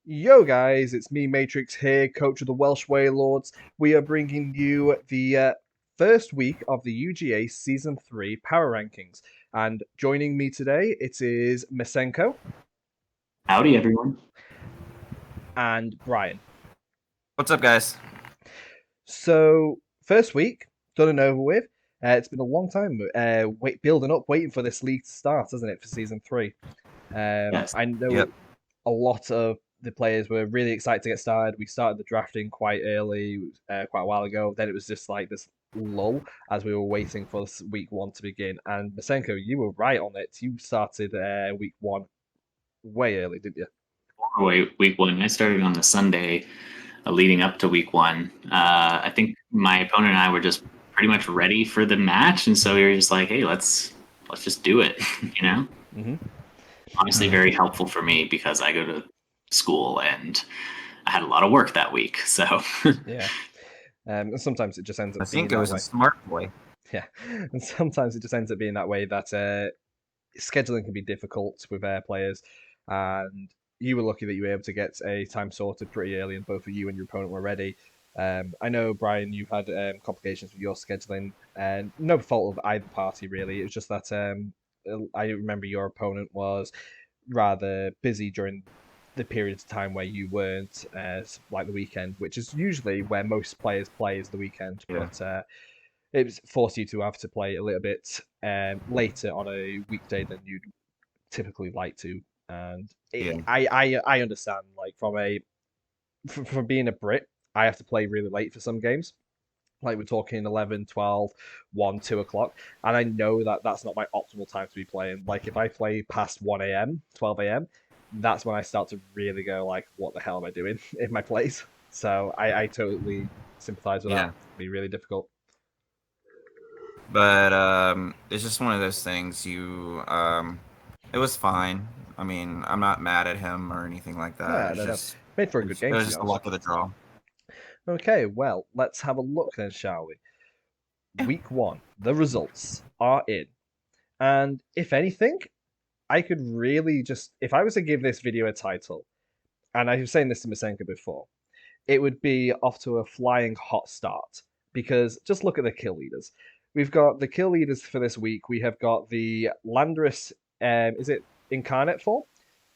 Yo guys, it's me Matrix here, coach of the Welsh Waylords. We are bringing you the first week of the UGA Season 3 Power Rankings. And joining me today, it is Masenko Howdy, everyone. and Bryan. What's up, guys? So, first week, done and over with. It's been a long time building up, waiting for this league to start, hasn't it, for Season 3? Yes. I know Yep. a lot of the players were really excited to get started. We started the drafting quite early, quite a while ago. Then it was just like this lull as we were waiting for this week one to begin. And Masenko, you were right on it. You started week one way early, didn't you? Week one. I started on the Sunday leading up to week one. I think my opponent and I were just pretty much ready for the match, and so we were just like, "Hey, let's just do it." you know. Mm-hmm. Honestly, very helpful for me because I go to school and I had a lot of work that week. So Yeah. Sometimes it just ends I up being think it that was a way. smart boy. Yeah. And sometimes it just ends up being that way that scheduling can be difficult with players, and you were lucky that you were able to get a time sorted pretty early, and both of you and your opponent were ready. I know, Bryan, you had complications with your scheduling, and no fault of either party really. It was just that I remember your opponent was rather busy during the periods of time where you weren't, like the weekend, which is usually where most players play is the weekend, Yeah. but it forced you to have to play a little bit later on a weekday than you'd typically like to. And Yeah. I understand, like from being a Brit, I have to play really late for some games. Like we're talking 11, 12, 1, 2 o'clock. And I know that that's not my optimal time to be playing. Like if I play past 1 a.m., 12 a.m., that's when I start to really go like, what the hell am I doing in my place? So I totally sympathize with that. Yeah. It'd be really difficult. But it's just one of those things. It was fine. I mean, I'm not mad at him or anything like that. Yeah, It's no. just Made for a it good was, it game, was to be just the honest. luck of the draw. Okay, well, let's have a look then, shall we? Week one, the results are in. And if anything, I could really just, if I was to give this video a title, and I was saying this to Masenka before, it would be off to a flying hot start. Because just look at the kill leaders. We've got the kill leaders for this week. We have got the Landorus, is it Incarnate form?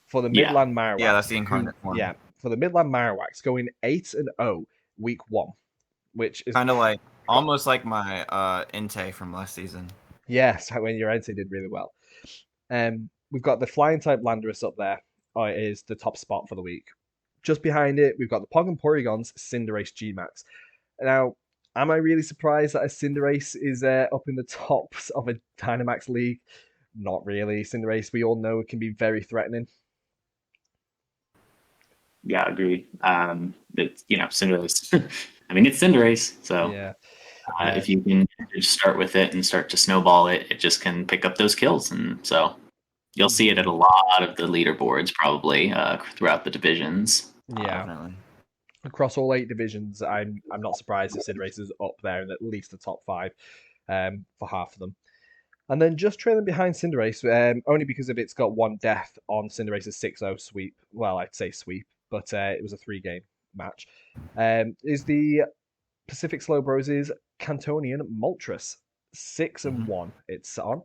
For the yeah, Midland Yeah, that's Marowaks, the incarnate form. yeah, for the Midland Marowaks, going 8-0 week one, which is Kind of like almost like my Inte from last season. yes, when your entity did really well. We've got the flying type Landorus up there. It is the top spot for the week. Just behind it, we've got the Pog and Porygon's Cinderace G-Max. Now, am I really surprised that a Cinderace is up in the tops of a Dynamax league? Not really. Cinderace, we all know, can be very threatening. yeah, agree. It's Cinderace. I mean, it's Cinderace, so Yeah. if you can just start with it and start to snowball it, it just can pick up those kills, and so you'll see it at a lot of the leaderboards probably throughout the divisions. Yeah. Definitely. Across all 8 divisions, I'm not surprised if Cinderace is up there in at least the top five for half of them. And then just trailing behind Cinderace, only because of it's got one death on Cinderace's 6-0 sweep. Well, I'd say sweep, but it was a 3-game match. Is the Pacific Slow Bros' Cantonian Moltres. 6-1 it's on.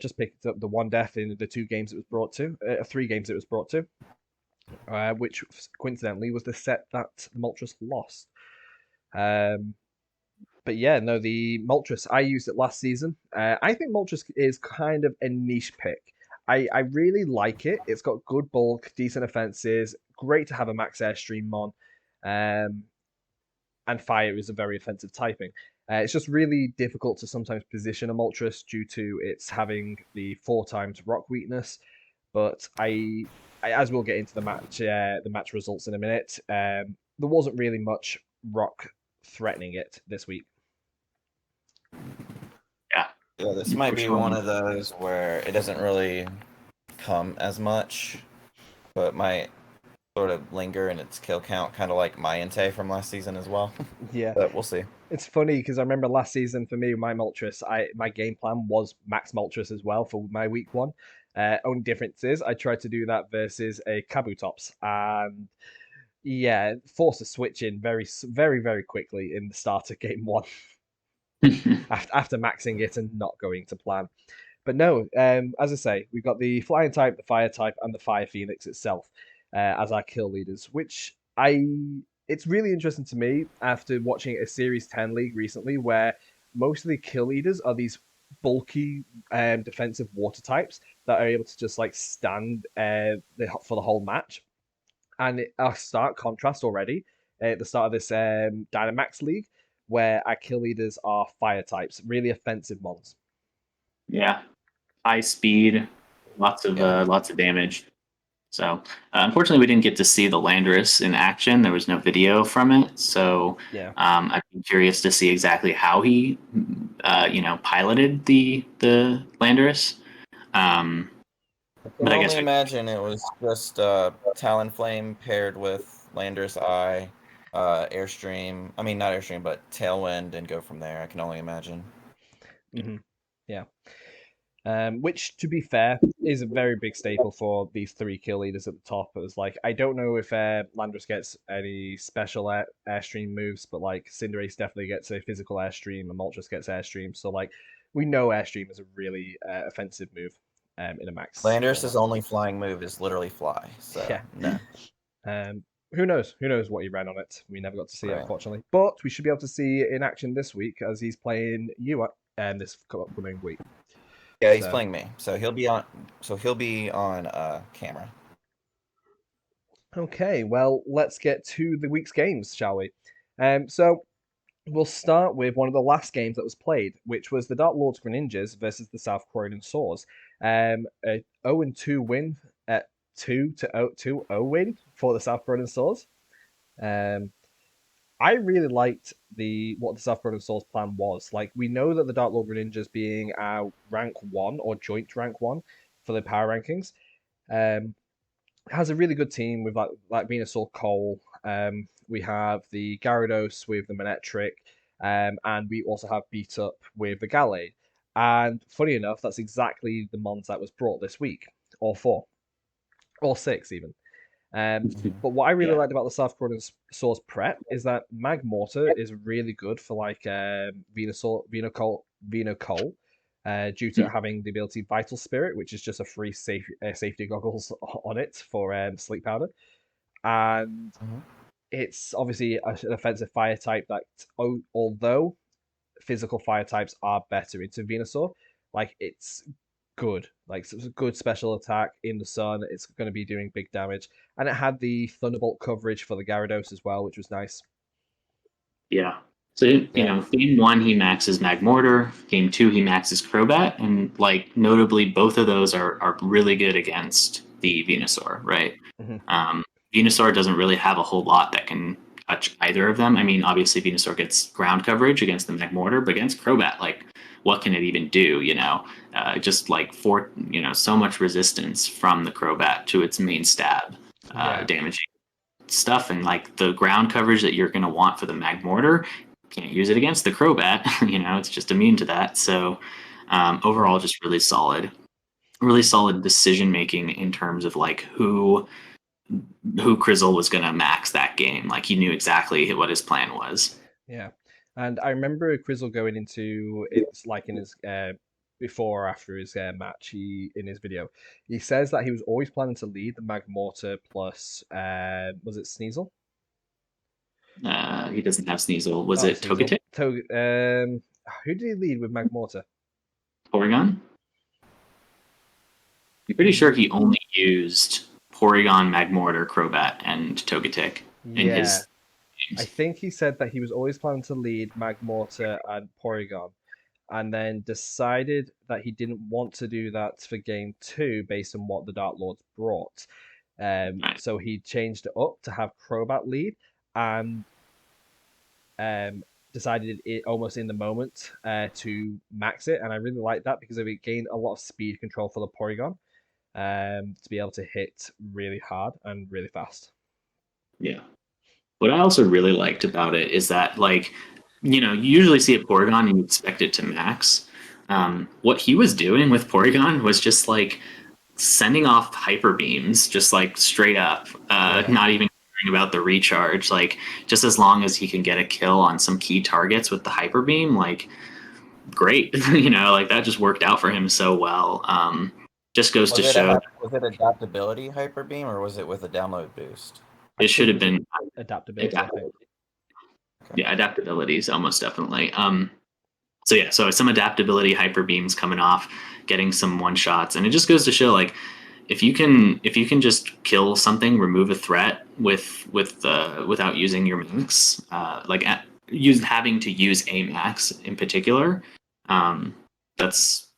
Just picked up the one death in the 2 games it was brought to, 3 games it was brought to, which coincidentally was the set that Moltres lost. But yeah, no, the Moltres, I used it last season. I think Moltres is kind of a niche pick. I really like it. It's got good bulk, decent offenses, great to have a max airstream on. And fire is a very offensive typing. It's just really difficult to sometimes position a Moltres due to its having the 4 times rock weakness. But as we'll get into the match results in a minute, there wasn't really much rock threatening it this week. Yeah, Yeah, this might be one of those where it doesn't really come as much, but might sort of linger in its kill count, kind of like my Inte from last season as well. Yeah, But we'll see. it's funny because I remember last season for me, my Moltres, my game plan was max Moltres as well for my week one, Only difference is I tried to do that versus a Kabutops, and yeah, forced a switch in very quickly in the start of game one after maxing it and not going to plan. But no, as I say, we've got the flying type, the fire type, and the fire phoenix itself as our kill leaders, which it's really interesting to me after watching a Series 10 league recently where most of the kill leaders are these bulky defensive water types that are able to just like stand for the whole match. And a stark contrast already at the start of this Dynamax League, where our kill leaders are fire types, really offensive mons. Yeah, high speed, lots of damage. So unfortunately, we didn't get to see the Landorus in action. There was no video from it, so Yeah. I'd be curious to see exactly how he, piloted the Landorus. But I can only imagine it was just Talonflame paired with Landorus Eye, Airstream. I mean, not Airstream, but Tailwind, and go from there. I can only imagine. Mm-hmm. Yeah. Which, to be fair, is a very big staple for these three kill leaders at the top. It was like, I don't know if Landorus gets any special Airstream moves, but like Cinderace definitely gets a physical Airstream, and Moltres gets Airstream. So like, we know Airstream is a really offensive move in a max. Landorus's only flying move is literally fly. So yeah. No. Who knows? Who knows what he ran on it? We never got to see it, unfortunately. But we should be able to see it in action this week as he's playing UGA this upcoming week. Yeah, he's playing me, so he'll be on. So he'll be on camera. Okay, well, let's get to the week's games, shall we? So we'll start with one of the last games that was played, which was the Dark Lords Greninjas versus the South Croydon Swords. A 0-2 win at 2-0 win for the South Croydon Swords. I really liked what the South Croydon Swords plan was. Like, we know that the Dark Lord Greninjas being our rank 1 or joint rank 1 for the power rankings, has a really good team with like Venusaur Cole. We have the Gyarados with the Manectric, and we also have Beat Up with the Gallade. And funny enough, that's exactly the mons that was brought this week, or 4, or 6 even. But what I really liked about the South Croydon Swords prep is that Magmortar is really good for like Venusaur, Venocole, due to having the ability Vital Spirit, which is just a free safety goggles on it for Sleep Powder. And it's obviously an offensive fire type that, although physical fire types are better into Venusaur, like it's good. Like it's a good special attack in the sun. It's going to be doing big damage. And it had the Thunderbolt coverage for the Gyarados as well, which was nice. Yeah. So, you know, game 1, he maxes Magmortar. Game 2, he maxes Crobat. And, like, notably, both of those are really good against the Venusaur, right? Venusaur doesn't really have a whole lot that can touch either of them. I mean, obviously, Venusaur gets ground coverage against the Magmortar, but against Crobat, like, what can it even do, you know? Just, like, so much resistance from the Crobat to its main stab, damaging stuff. And, like, the ground coverage that you're going to want for the Magmortar, can't use it against the Crobat. You know, it's just immune to that. So overall, just really solid decision making in terms of like who Krizzle was going to max that game. Like he knew exactly what his plan was. Yeah, and I remember Krizzle going into it's like in his before or after his match. In his video, he says that he was always planning to lead the Magmortar plus was it Sneasel? He doesn't have Sneasel. Was it Togetic? Who did he lead with Magmortar? Porygon? I'm pretty sure he only used Porygon, Magmortar, Crobat, and Togetic in his games. I think he said that he was always planning to lead Magmortar and Porygon, and then decided that he didn't want to do that for game 2 based on what the Dark Lords brought. So he changed it up to have Crobat lead, and decided it almost in the moment to max it, and I really like that because it gained a lot of speed control for the Porygon to be able to hit really hard and really fast. Yeah. What I also really liked about it is that, like, you know, you usually see a Porygon and you expect it to max. What he was doing with Porygon was just like sending off hyper beams just like straight up, not even caring about the recharge. Like just as long as he can get a kill on some key targets with the hyper beam, like great. Like that just worked out for him so well. Just goes to show. Was it adaptability hyper beam or was it with a download boost? It should have been adaptability. I think. Okay. Yeah, adaptability is almost definitely. So some adaptability hyper beams coming off, getting some one shots, and it just goes to show like if you can just kill something, remove a threat without using your max, having to use a max in particular, that's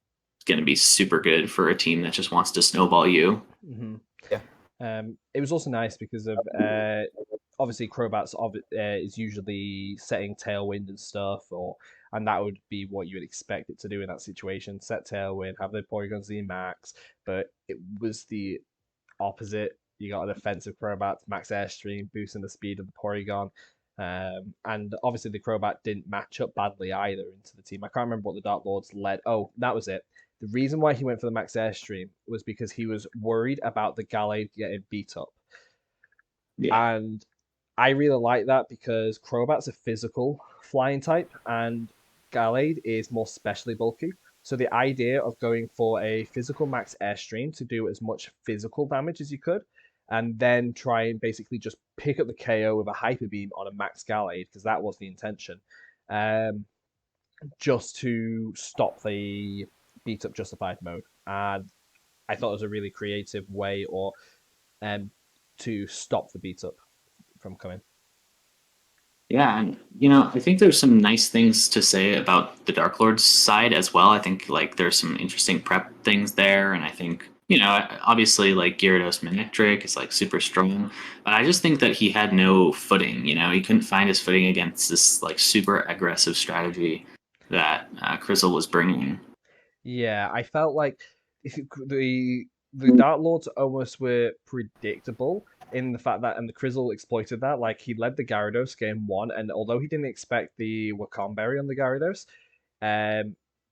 going to be super good for a team that just wants to snowball you. Mm-hmm. Yeah. It was also nice because of obviously Crobats is usually setting Tailwind and stuff, and that would be what you would expect it to do in that situation. Set Tailwind, have the Porygon Z max, but it was the opposite. You got an offensive Crobat, max Airstream, boosting the speed of the Porygon. And obviously the Crobat didn't match up badly either into the team. I can't remember what the Dark Lords led. Oh, that was it. The reason why he went for the max Airstream was because he was worried about the Gallade getting beat up. Yeah. And I really like that because Crobat's a physical flying type and Gallade is more specially bulky. So the idea of going for a physical max Airstream to do as much physical damage as you could, and then try and basically just pick up the KO with a Hyper Beam on a max Gallade, because that was the intention, just to stop the beat up justified mode. And I thought it was a really creative way to stop the beat up from coming. Yeah, and I think there's some nice things to say about the Dark Lord's side as well. I think like there's some interesting prep things there, and I think obviously like Gyarados Manectric is like super strong, but I just think that he had no footing. He couldn't find his footing against this like super aggressive strategy that Crystal was bringing. Yeah, I felt like the Dark Lords almost were predictable in the fact that, and the Crizzle exploited that. Like he led the Gyarados game 1, and although he didn't expect the Wakamberry on the Gyarados,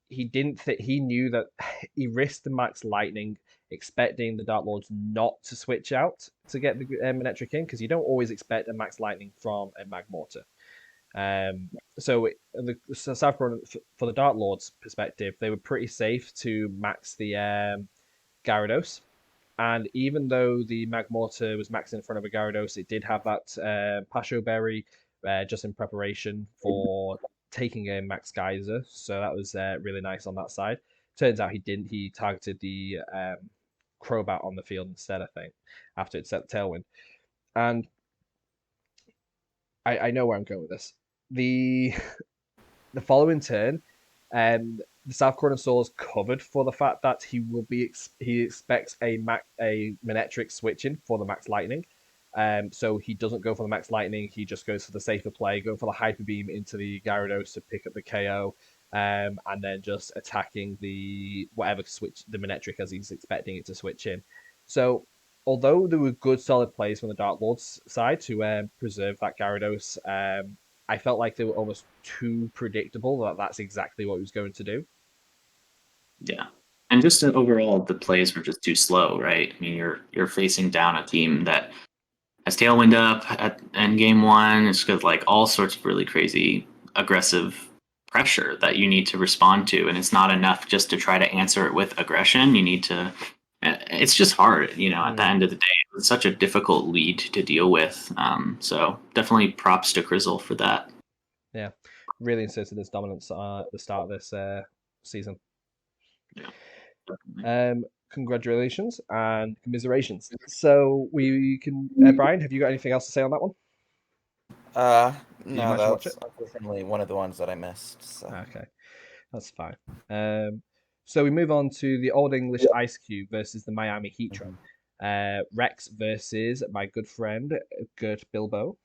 he knew that he risked the max Lightning, expecting the Dark Lords not to switch out to get the Manectric in, because you don't always expect a max Lightning from a Magmortar. So the South Korean, for the Dark Lord's perspective, they were pretty safe to max the Gyarados. And even though the Magmortar was maxed in front of a Gyarados, it did have that Pasho Berry just in preparation for taking a Max Geyser. So that was really nice on that side. Turns out he didn't. He targeted the Crobat on the field instead, I think, after it set Tailwind. And I know where I'm going with this. The following turn, the South Korean Soul is covered for the fact that he expects a Manectric switching for the Max Lightning. So he doesn't go for the Max Lightning, he just goes for the safer play, go for the Hyper Beam into the Gyarados to pick up the KO, and then just attacking the Manectric as he's expecting it to switch in. So although there were good solid plays from the Dark Lord's side to preserve that Gyarados, I felt like they were almost too predictable that that's exactly what he was going to do. Yeah, and just overall, the plays were just too slow, right? I mean, you're facing down a team that has Tailwind up at end game 1. It's got like all sorts of really crazy aggressive pressure that you need to respond to, and it's not enough just to try to answer it with aggression. You need to. It's just hard, at the end of the day. It's such a difficult lead to deal with. So definitely props to Crizzle for that. Yeah, really inserted his dominance at the start of this season. Yeah. Congratulations and commiserations. So we can, Brian, have you got anything else to say on that one? No, that's unfortunately one of the ones that I missed. So. Okay, that's fine. So we move on to the Old English Eiscue versus the Miami Heatran. R.EX versus my good friend Gurtbilbo.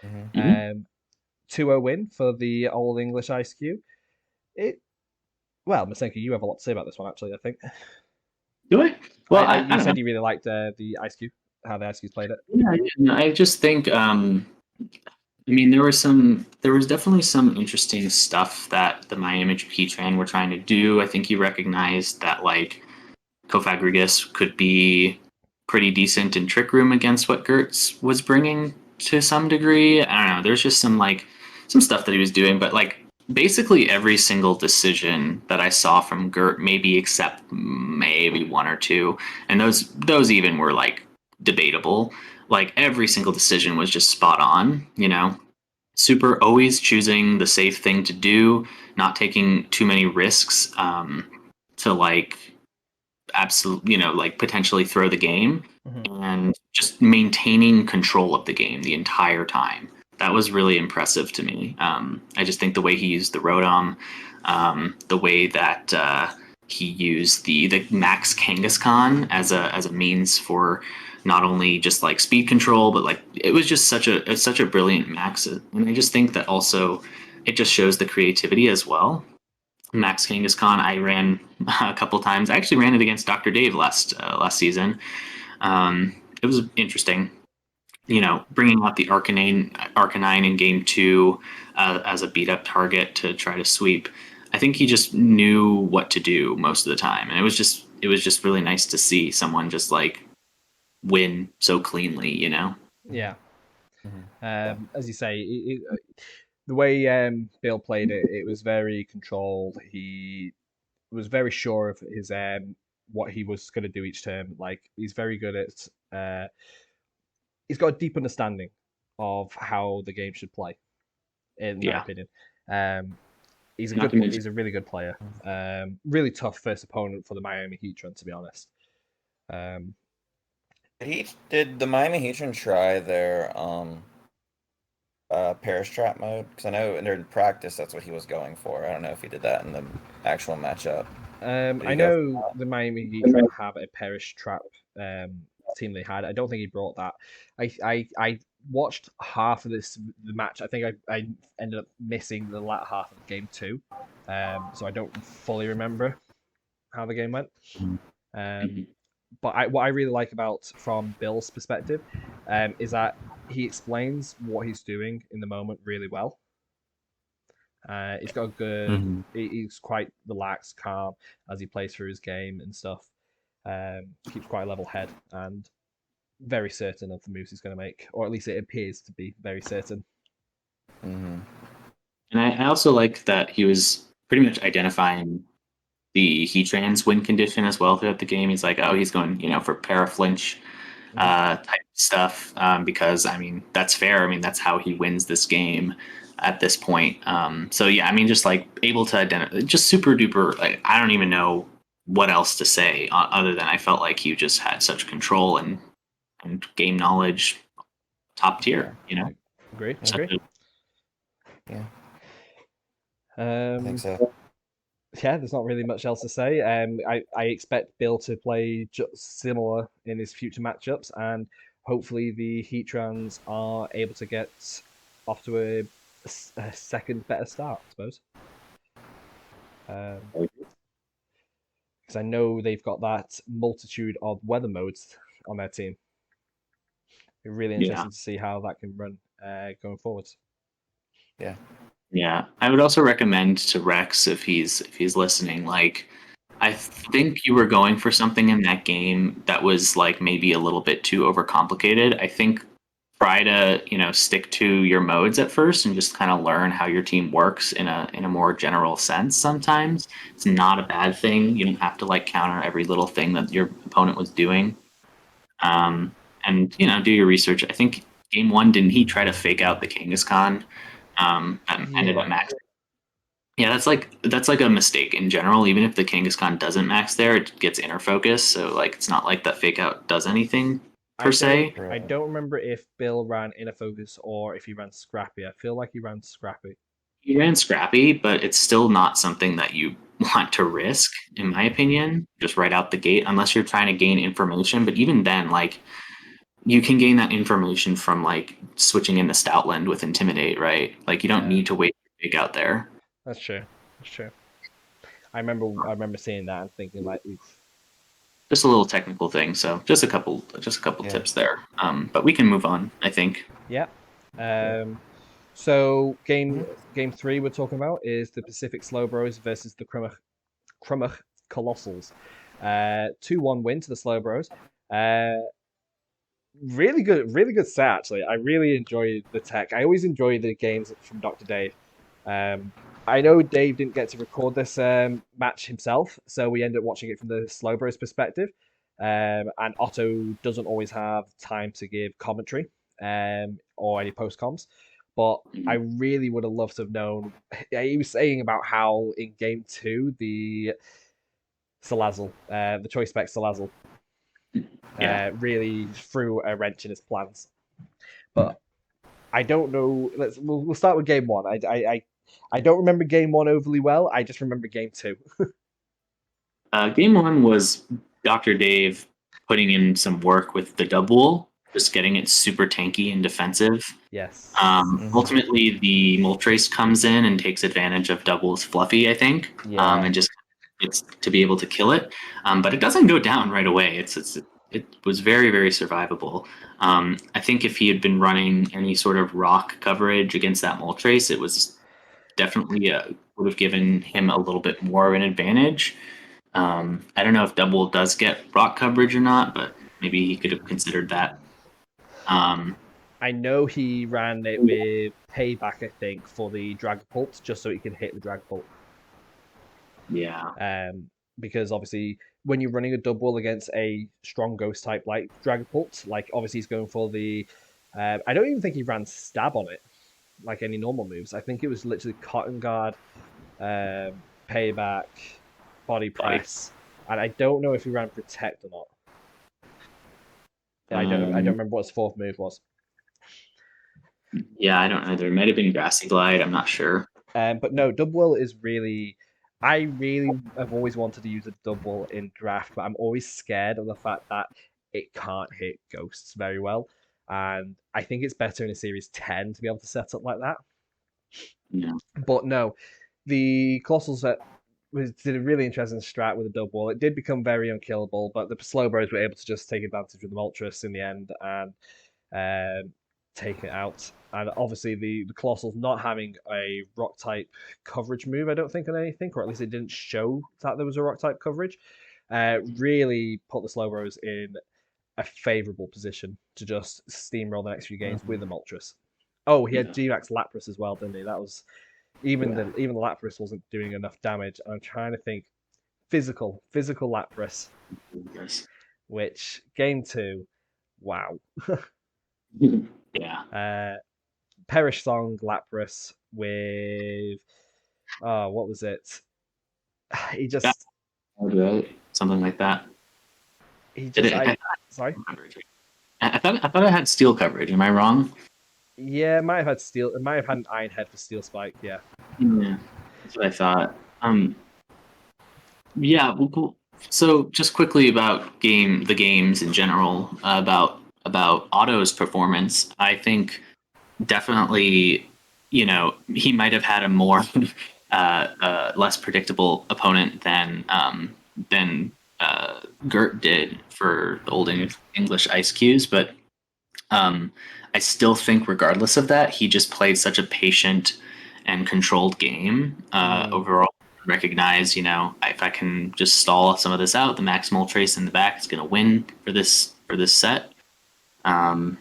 2-0 win for the Old English Eiscue. Well, Masenko, you have a lot to say about this one, actually, I think. Do I? Well, you said you really liked the Eiscue, how the Eiscues played it. Yeah, I just think, I mean, there was definitely some interesting stuff that the Miami Heatran were trying to do. I think you recognized that, like, Cofagrigus could be pretty decent in Trick Room against what Gertz was bringing to some degree. I don't know. There's just some stuff that he was doing, but like basically every single decision that I saw from Gurt, maybe except maybe one or two, and those even were like debatable. Like every single decision was just spot on, you know. Super always choosing the safe thing to do, not taking too many risks to like absolutely, you know, like potentially throw the game, and just maintaining control of the game the entire time. That was really impressive to me. I just think the way he used the Rotom, the way that he used the Max Kangaskhan as a means for not only just like speed control, but like it was just such a brilliant Max. And I just think that also it just shows the creativity as well. Max Kangaskhan, I ran a couple times. I actually ran it against Dr. Dave last season. It was interesting, you know, bringing out the Arcanine in game 2 as a beat up target to try to sweep. I think he just knew what to do most of the time, and it was just really nice to see someone just like win so cleanly, you know. Yeah. As you say, the way Bill played it, it was very controlled. He was very sure of his what he was going to do each turn. Like he's very good at. He's got a deep understanding of how the game should play, in my opinion. He's a really good player. Really tough first opponent for the Miami Heatran, to be honest. Did the Miami Heatran try their Perish Trap mode? Because I know in practice that's what he was going for. I don't know if he did that in the actual matchup. I know the Miami Heatran have a Perish Trap team they had. I don't think he brought that. I watched half of the match. I think I ended up missing the latter half of game 2, so I don't fully remember how the game went. But what I really like about from Bill's perspective is that he explains what he's doing in the moment really well. He's got a good. He's quite relaxed, calm as he plays through his game and stuff. Keeps quite a level head and very certain of the moves he's going to make, or at least it appears to be very certain. And I also like that he was pretty much identifying the Heatran's win condition as well throughout the game. He's like, oh, he's going, you know, for paraflinch type stuff because I mean that's fair. I mean that's how he wins this game at this point. So yeah, I mean just like able to identify, just super duper. Like I don't even know what else to say other than I felt like he just had such control and game knowledge, top tier. You know, agree. Yeah. I think so. Yeah, there's not really much else to say. I expect Bill to play similar in his future matchups, and hopefully the Heatrans are able to get off to a second better start, I suppose. Because I know they've got that multitude of weather modes on their team. It's really interesting to see how that can run going forwards. Yeah. Yeah, I would also recommend to Rex if he's listening. Like, I think you were going for something in that game that was like maybe a little bit too overcomplicated. I think try to stick to your modes at first and just kind of learn how your team works in a more general sense. Sometimes it's not a bad thing. You don't have to like counter every little thing that your opponent was doing. And do your research. I think game 1 didn't he try to fake out the Kangaskhan? Ended up max. Yeah, that's like a mistake in general. Even if the Kangaskhan doesn't max there, it gets inner focus. So like it's not like that fake out does anything per se. I don't remember if Bill ran inner focus or if he ran Scrappy. I feel like he ran Scrappy. He ran Scrappy, but it's still not something that you want to risk, in my opinion, just right out the gate, unless you're trying to gain information. But even then, like you can gain that information from like switching into Stoutland with Intimidate, right? Like you don't need to wait to fake out there. That's true. I remember seeing that and thinking like, oof. Just a little technical thing, so just a couple tips there. But we can move on, I think. Yeah. So game 3 we're talking about is the Pacific Slowbros versus the Crymych Coalossals. 2-1 win to the Slow Bros. Really good set actually. I really enjoy the tech. I always enjoy the games from Dr. Dave. I know Dave didn't get to record this match himself, so we ended up watching it from the Slow Bros perspective. And Otto doesn't always have time to give commentary or any post comms. But I really would have loved to have known. He was saying about how in game 2 the Salazzle, the choice spec Salazzle, really threw a wrench in his plans. But I don't know. We'll start with game 1. I don't remember game 1 overly well. I just remember game 2. Game 1 was Dr. Dave putting in some work with the double, just getting it super tanky and defensive. Yes. Ultimately, the Moltres comes in and takes advantage of Double's Fluffy, I think, and just it's to be able to kill it. But it doesn't go down right away. It was very, very survivable. I think if he had been running any sort of rock coverage against that Moltres, it was definitely would have given him a little bit more of an advantage. I don't know if Double does get rock coverage or not, but maybe he could have considered that. I know he ran it with Payback, I think, for the Dragapult, just so he can hit the Dragapult. Yeah. Because obviously, when you're running a double against a strong ghost type like Dragapult, like obviously he's going for the. I don't even think he ran Stab on it, like any normal moves. I think it was literally Cotton Guard, Payback, Body Press, and I don't know if he ran Protect or not. I don't remember what his 4th move was. Yeah, I don't know. There might have been Grassy Glide. I'm not sure. But no, Double is really. I really have always wanted to use a double in draft, but I'm always scared of the fact that it can't hit ghosts very well. And I think it's better in a series 10 to be able to set up like that. Yeah. But no, the Coalossals did a really interesting strat with a double. It did become very unkillable, but the Slow Bros were able to just take advantage of the Moltres in the end and take it out. And obviously the Coalossals not having a rock type coverage move, I don't think, on anything, or at least it didn't show that there was a rock type coverage, really put the Slow Bros in a favourable position to just steamroll the next few games with the Moltres. Oh, he had G-Max Lapras as well, didn't he? That was even the Lapras wasn't doing enough damage. I'm trying to think physical Lapras, Yes. which game 2, wow. Yeah. Perish Song Lapras with what was it? He just something like that. He just sorry. I thought it had steel coverage. Am I wrong? Yeah, it might have had steel. It might have had an Iron Head for Steel Spike. Yeah. Yeah, that's what I thought. Yeah. Well, cool. So just quickly about the games in general, about Otto's performance. I think definitely, he might have had a more less predictable opponent than Gurt did for the old English Eiscues, but I still think, regardless of that, he just played such a patient and controlled game. Overall, recognize, if I can just stall some of this out, the Max Moltres in the back is going to win for this set. I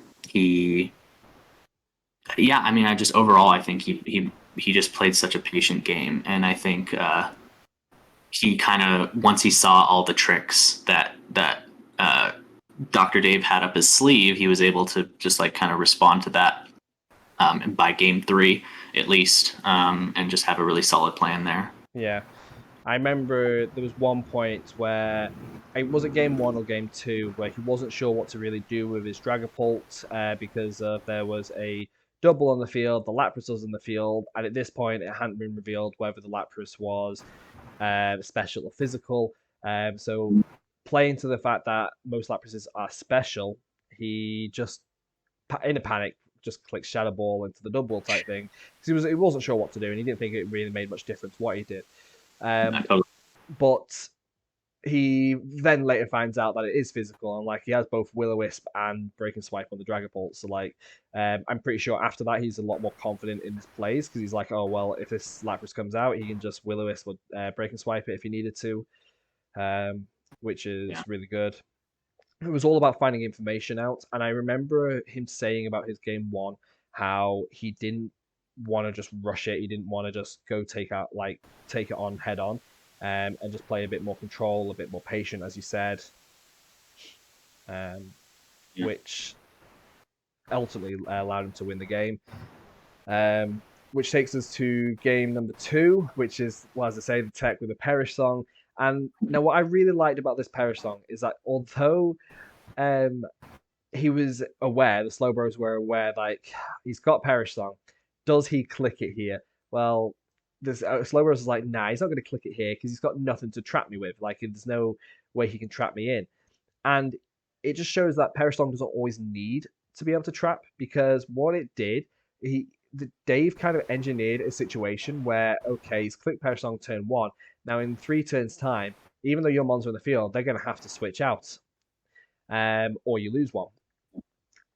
think he just played such a patient game, and I think he kind of, once he saw all the tricks that Dr. Dave had up his sleeve, he was able to just kind of respond to that by game 3 at least, and just have a really solid plan there. Yeah, I remember there was one point where was it game 1 or game 2 where he wasn't sure what to really do with his Dragapult because there was a double on the field, the Lapras was in the field, and at this point it hadn't been revealed whether the Lapras was special or physical. So playing to the fact that most Laprases are special, he just, in a panic, just clicked Shadow Ball into the double type thing because he wasn't sure what to do and he didn't think it really made much difference what he did. But he then later finds out that it is physical and he has both Will-O-Wisp and Breaking Swipe on the Dragapult. So I'm pretty sure after that he's a lot more confident in his plays because he's like, oh well, if this Lapras comes out, he can just Will-O-Wisp or Breaking Swipe it if he needed to. which is Yeah. really good. It was all about finding information out, and I remember him saying about his game one how he didn't want to just rush it. He didn't want to just go take it on head on, and just play a bit more control, a bit more patient, as you said, um, Yeah. which ultimately allowed him to win the game. Which takes us to game number 2, which is, well, as I say, the tech with the Perish song. And now, what I really liked about this Perish song is that although he was aware, the Slowbros were aware, like, he's got Perish song, does he click it here? Well, this Slowbros is like, nah, he's not going to click it here because he's got nothing to trap me with. Like, there's no way he can trap me in. And it just shows that Perish song doesn't always need to be able to trap, because what it did, Dave kind of engineered a situation where, okay, he's clicked Perish song turn 1. Now in 3 turns time, even though your mons are in the field, they're going to have to switch out, or you lose one.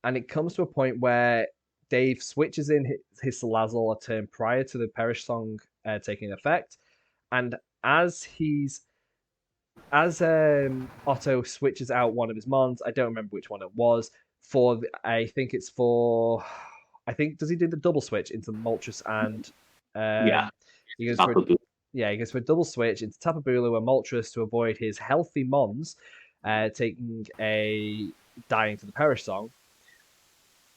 And it comes to a point where Dave switches in his Salazzle a turn prior to the Perish song taking effect, and as Otto switches out one of his mons, I don't remember which one it was. I think does he do the double switch into Moltres and Yeah. he goes for a double switch into Tapu Bulu and Moltres to avoid his healthy mons taking a dying to the Perish song.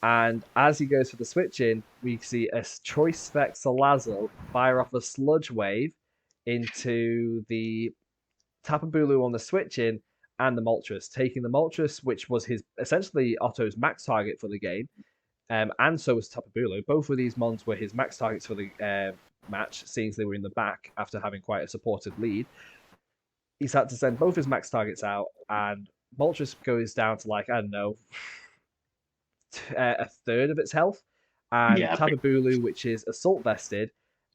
And as he goes for the switch in, we see a Choice Spec Salazzle fire off a Sludge Wave into the Tapu Bulu on the switch in and the Moltres, taking the Moltres, which was his essentially Otto's max target for the game, and so was Tapu Bulu. Both of these mons were his max targets for the match, seeing as they were in the back after having quite a supported lead. He's had to send both his max targets out, and Moltres goes down to, like, I don't know, a third of its health, and Tapu Bulu, which is assault vested,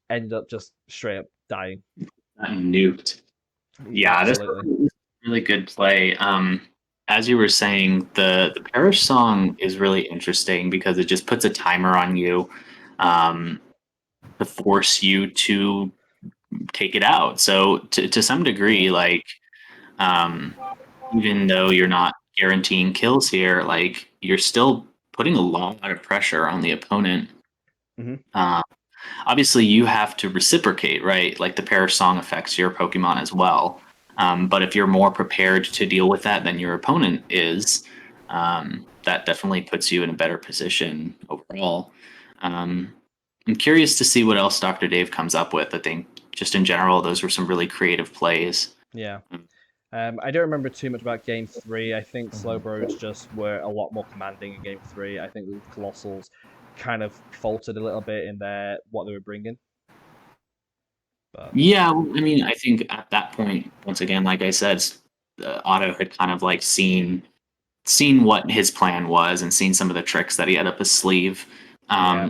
ended up just straight up dying. Nuked. Yeah, absolutely. This is really good play. As you were saying, the Perish song is really interesting because it just puts a timer on you to force you to take it out. So to some degree, like, even though you're not guaranteeing kills here, like, you're still putting a lot of pressure on the opponent. Obviously, you have to reciprocate, right? Like, the Perish song affects your Pokemon as well. But if you're more prepared to deal with that than your opponent is, that definitely puts you in a better position overall. I'm curious to see what else Dr. Dave comes up with. I think just in general, those were some really creative plays. Yeah. I don't remember too much about Game 3. I think Slowbros just were a lot more commanding in Game 3. I think the Coalossals kind of faltered a little bit in what they were bringing. But yeah, I mean, I think at that point, once again, like I said, Otto had kind of like seen what his plan was and seen some of the tricks that he had up his sleeve.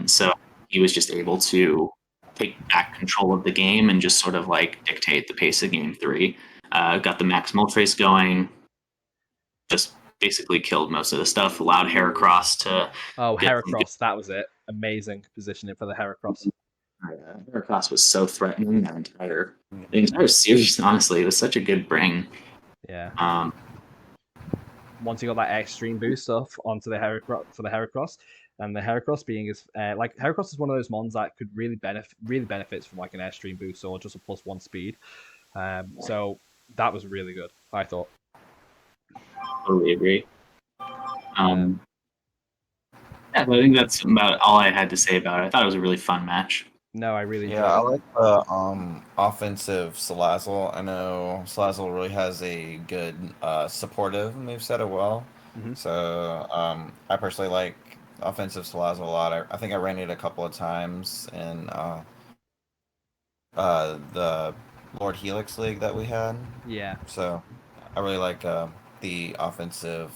So he was just able to take back control of the game and just sort of like dictate the pace of Game 3. Got the max Moltres going, just basically killed most of the stuff, allowed Heracross to... Heracross, that was it. Amazing positioning for the Heracross. Heracross was so threatening the entire series, honestly. It was such a good bring. Yeah. Once you got that extreme boost stuff onto the Heracross, and the Heracross being Heracross is one of those mons that could really benefits from like an airstream boost or just a +1 speed. So that was really good, I thought. Totally agree. Yeah, I think that's about all I had to say about it. I thought it was a really fun match. No, I really enjoyed it. I like the offensive Salazzle. I know Salazzle really has a good supportive moveset as well. So I personally like offensive Salazzle a lot. I think I ran it a couple of times in the Lord Helix League that we had. Yeah. So I really like the offensive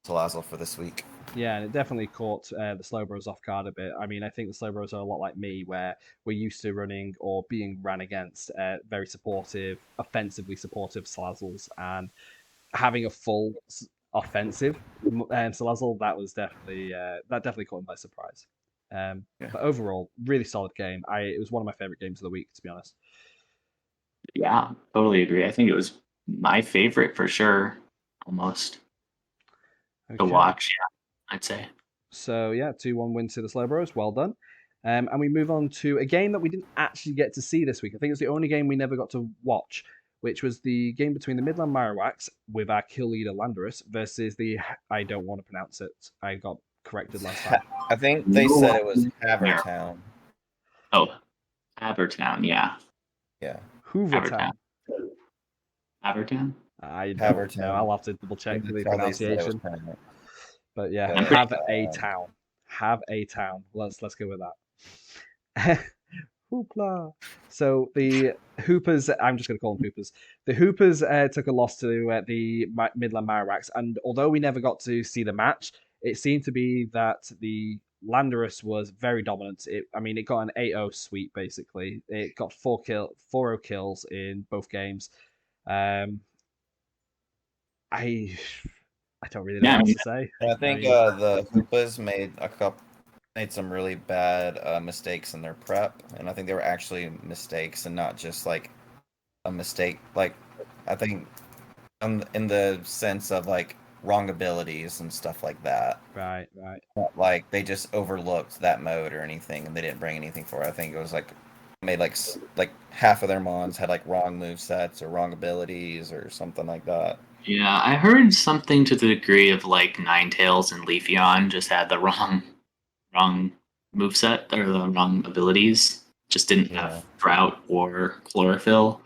Salazzle for this week. Yeah, and it definitely caught the Slowbros off guard a bit. I mean, I think the Slowbros are a lot like me, where we're used to running or being ran against very supportive, offensively supportive Salazzles, and having a full offensive Salazzle, that definitely caught him by surprise. But overall, really solid game. It was one of my favorite games of the week, to be honest. Yeah, totally agree. I think it was my favorite for sure, almost to Okay. watch. Yeah, I'd say. So yeah, 2-1 win to the Slowbros. Well done. And we move on to a game that we didn't actually get to see this week. I think it's the only game we never got to watch, which was the game between the Midland Marowaks with our kill leader Landorus versus the I don't want to pronounce it. I got corrected last time. I think they said it was Havertown. Oh, Havertown, yeah. Yeah. Hoovertown. Havertown? I don't Havertown. know. I'll have to double check the pronunciation. But yeah, Yeah, have a town. Have a town. Let's go with that. Hoopla. So the Hoopers, I'm just going to call them Hoopers. The Hoopers took a loss to the Midland Marowaks, and although we never got to see the match, it seemed to be that the Landorus was very dominant. It got an 8-0 sweep basically. It got 4-0 kills in both games. I don't really know what else to say. I think the Hoopas made some really bad mistakes in their prep, and I think they were actually mistakes and not just like a mistake. Like I think in the sense of like wrong abilities and stuff like that. Right. Not like they just overlooked that mode or anything, and they didn't bring anything for it. I think it was like made like half of their mons had like wrong move sets or wrong abilities or something like that. Yeah, I heard something to the degree of like Ninetales and Leafeon just had the wrong moveset or the wrong abilities. Just didn't have Drought or Chlorophyll.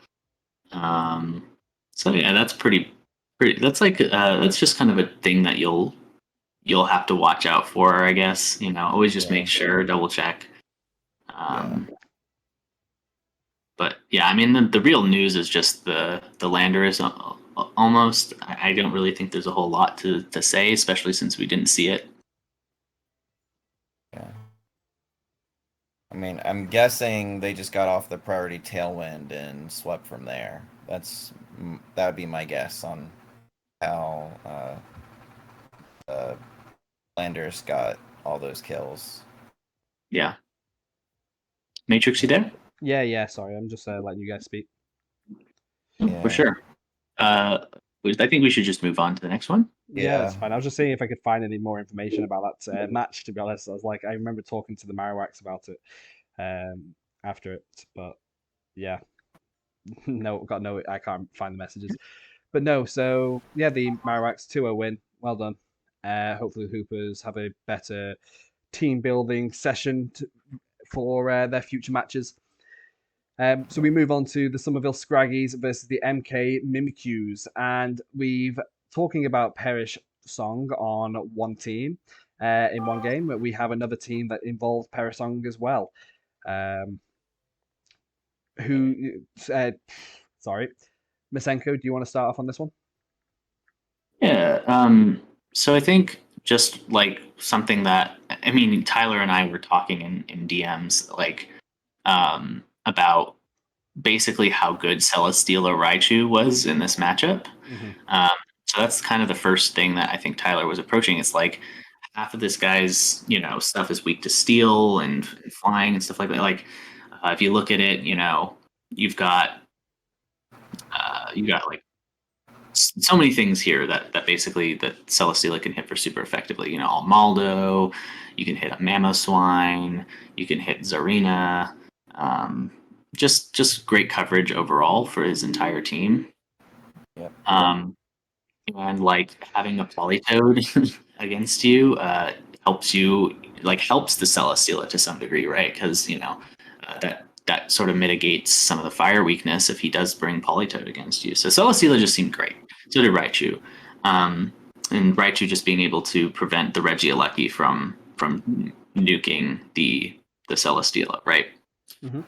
So yeah, that's pretty. That's like that's just kind of a thing that you'll have to watch out for, I guess. Always just make sure, double check. But yeah, I mean the real news is just the Landorus. Almost, I don't really think there's a whole lot to say, especially since we didn't see it. Yeah. I mean, I'm guessing they just got off the priority tailwind and swept from there. That would be my guess on how Landers got all those kills. Yeah. Matrix, you there? Yeah. Sorry, I'm just letting you guys speak. For sure. I think we should just move on to the next one. Yeah, that's fine. I was just seeing if I could find any more information about that match. To be honest, I remember talking to the Marowaks about it after it, but yeah, no. I can't find the messages, but no. So yeah, the Marowaks 2-0 win. Well done. Hopefully, the Hoopers have a better team building session for their future matches. So we move on to the Somerville Scraggies versus the MK Mimicues, and we've talking about Perish Song on one team in one game, but we have another team that involves Perish Song as well. Sorry, Masenko, do you want to start off on this one? Yeah. So I think just like something that Tyler and I were talking in DMs about basically how good Celesteela Raichu was in this matchup. Mm-hmm. So that's kind of the first thing that I think Tyler was approaching. It's like half of this guy's stuff is weak to steel and flying and stuff like that. Like if you look at it, you've got like so many things here that basically that Celesteela can hit for super effectively. Almaldo, you can hit a Mamoswine, you can hit Zarina. Just great coverage overall for his entire team. Yep. And like having a Politoed against you helps you, helps the Celesteela to some degree, right? Because that sort of mitigates some of the fire weakness if he does bring Politoed against you. So Celesteela just seemed great. So did Raichu. And Raichu just being able to prevent the Regieleki from nuking the Celesteela, right? Mm-hmm.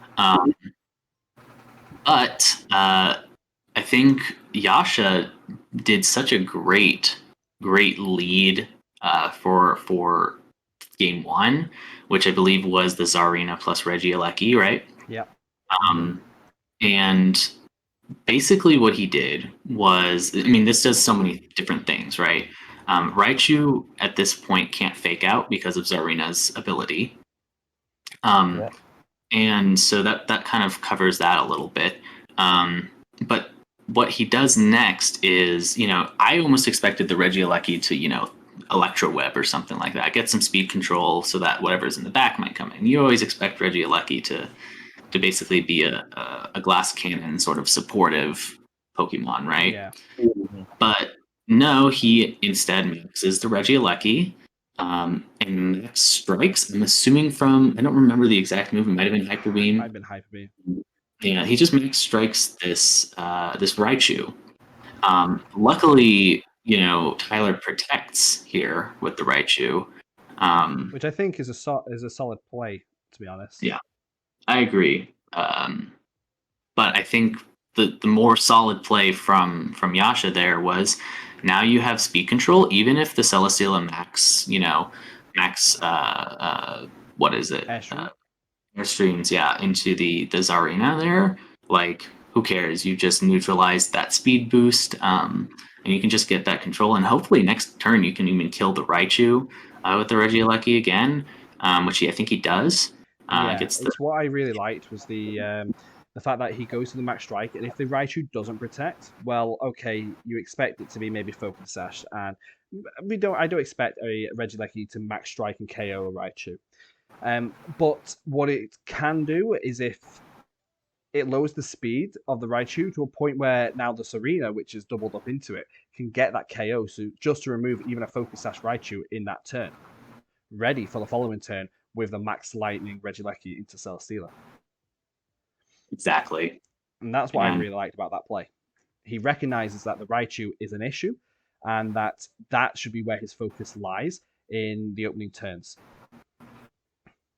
But I think Yasha did such a great lead for game one, which I believe was the Zarina plus Regieleki, right? Yeah. And basically what he did was, this does so many different things, right? Raichu at this point can't fake out because of Zarina's ability. And so that kind of covers that a little bit. But what he does next is, I almost expected the Regieleki to, Electro Web or something like that. Get some speed control so that whatever's in the back might come in. You always expect Regieleki to basically be a glass cannon sort of supportive Pokemon, right? Yeah. But no, he instead maxes the Regieleki. And Max strikes, I'm assuming I don't remember the exact move, it might have been Hyper Beam. Might have been Hyper Beam. Yeah, he just max strikes this Raichu. Luckily, Tyler protects here with the Raichu. Which I think is a solid play, to be honest. Yeah, I agree. But I think the more solid play from Yasha there was, now you have speed control, even if the Celesteela max what is it? Airstreams, yeah, into the Zarina there. Like, who cares? You just neutralize that speed boost, and you can just get that control. And hopefully next turn you can even kill the Raichu with the Regieleki again, which I think he does. It's what I really liked was the fact that he goes to the max strike, and if the Raichu doesn't protect, well, okay, you expect it to be maybe Focus Sash, and I don't expect a Regieleki to max strike and KO a Raichu. But what it can do is if it lowers the speed of the Raichu to a point where now the Serena, which is doubled up into it, can get that KO. So just to remove even a Focus Sash Raichu in that turn, ready for the following turn with the Max Lightning Regieleki into Celesteela. Exactly. And that's what I really liked about that play. He recognizes that the Raichu is an issue, and that should be where his focus lies in the opening turns.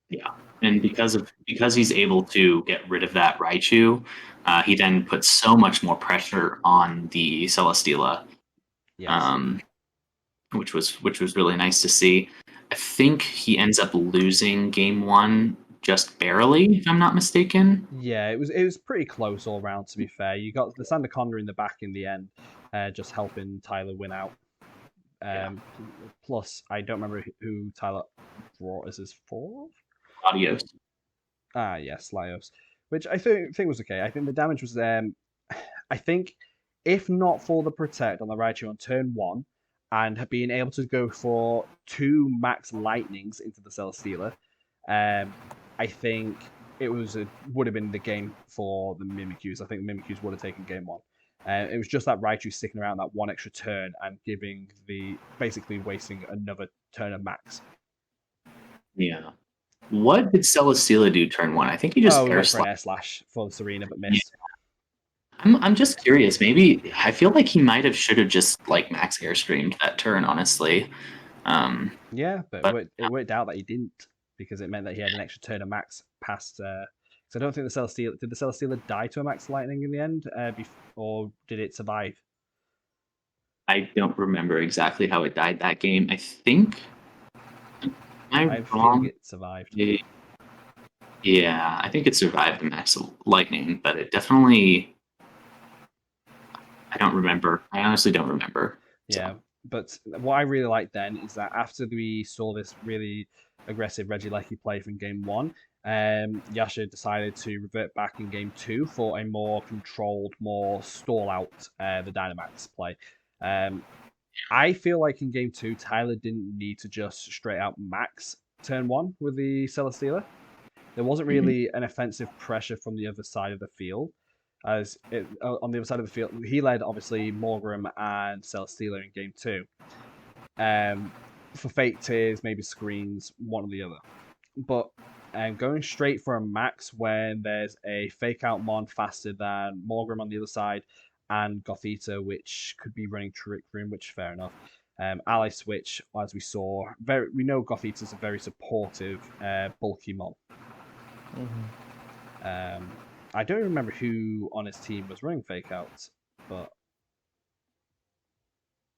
Yeah, and because he's able to get rid of that Raichu, he then puts so much more pressure on the Celesteela, yes. Which was really nice to see. I think he ends up losing game one just barely, if I'm not mistaken. Yeah, it was pretty close all around. To be fair, you got the Sandaconda in the back in the end, just helping Tyler win out. Plus, I don't remember who Tyler brought as his fourth. Latios. Yes, Latios, which I think was okay. I think the damage was I think if not for the protect on the Raichu on turn 1 and being able to go for 2 max lightnings into the Celesteela, I think it would have been the game for the Mimikyus. I think the Mimikyus would have taken game 1. It was just that Raichu sticking around that one extra turn and basically wasting another turn of max. Yeah. What did Celesteela do turn 1? I think he just went for an air slash for the Serena, but missed. Yeah. I'm just curious. Maybe I feel like he should have just like max airstreamed that turn. Honestly. Yeah, but it worked out that he didn't, because it meant that he had an extra turn of max past. So I don't think did the Celesteela die to a max lightning in the end, or did it survive? I don't remember exactly how it died that game. I think. I have a feeling it survived. Yeah, I think it survived the max lightning, but it definitely. I don't remember. I honestly don't remember. Yeah, so. But what I really liked then is that after we saw this really aggressive Regieleki play from game 1, Yasha decided to revert back in game 2 for a more controlled, more stall out the Dynamax play. I feel like in game 2, Tyler didn't need to just straight out max turn 1 with the Celesteela. There wasn't really an offensive pressure from the other side of the field. On the other side of the field, he led obviously Morgrem and Celesteela in game 2. For Fake Tears, maybe Screens, one or the other. But going straight for a max when there's a Fake Out Mon faster than Morgrem on the other side, and Gothita, which could be running Trick Room, which fair enough. Ally Switch, as we saw, we know Gothita's a very supportive, bulky Mon. I don't remember who on his team was running Fake Outs, but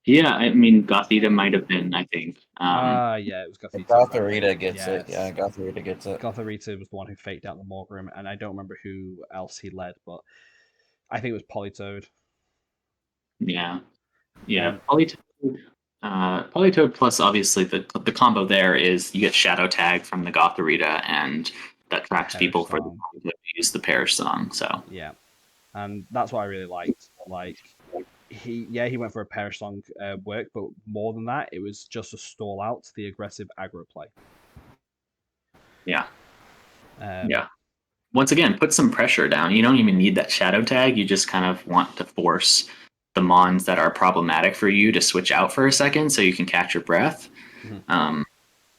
yeah, I mean Gothita might have been, I think. Yeah, it was Gothita. Gothita gets it. Yeah, Gothita gets it. Gothita was the one who faked out the Morgrem, and I don't remember who else he led, but I think it was Politoed. Yeah. Politoed plus obviously the combo there is you get Shadow Tag from the Gothita, and that traps people for the use the Perish Song. So yeah, and that's what I really liked. like he went for a Perish Song work, but more than that, it was just a stall out the aggressive aggro play. Yeah. Once again, put some pressure down. You don't even need that shadow tag. You just kind of want to force the mons that are problematic for you to switch out for a second so you can catch your breath. Mm-hmm.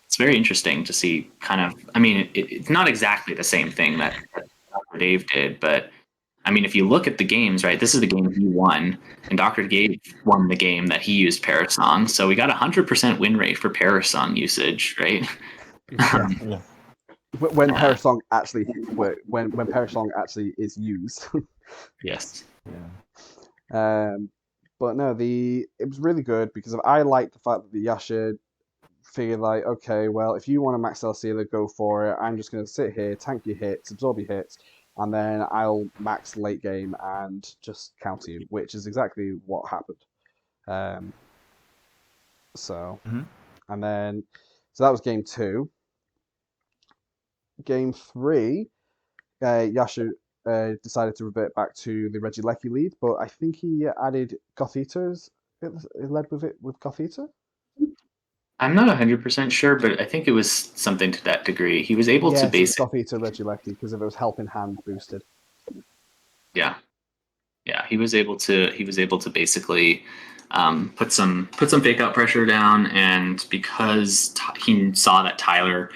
It's very interesting to see kind of, I mean, it's not exactly the same thing that Dr. Dave did, but I mean, if you look at the games, right, this is the game he won, and Dr. Dave won the game that he used Perish Song. So we got 100% win rate for Perish Song usage, right? Yeah. When Perish Song actually when Perish Song actually is used. Yes. Yeah. But no, it was really good because I like the fact that the Yasha figured like, okay, well, if you want to max Celesteela, go for it. I'm just going to sit here, tank your hits, absorb your hits, and then I'll max late game and just counter you, which is exactly what happened. And then, so that was game 2. Game 3, Yasha decided to revert back to the Regieleki lead, but I think he added Gothita's. It led with Gothita. I'm not 100% sure, but I think it was something to that degree. He was able to basically Gothita Regieleki because if it was helping hand boosted. Yeah, he was able to basically put some fake out pressure down, and because he saw that Tyler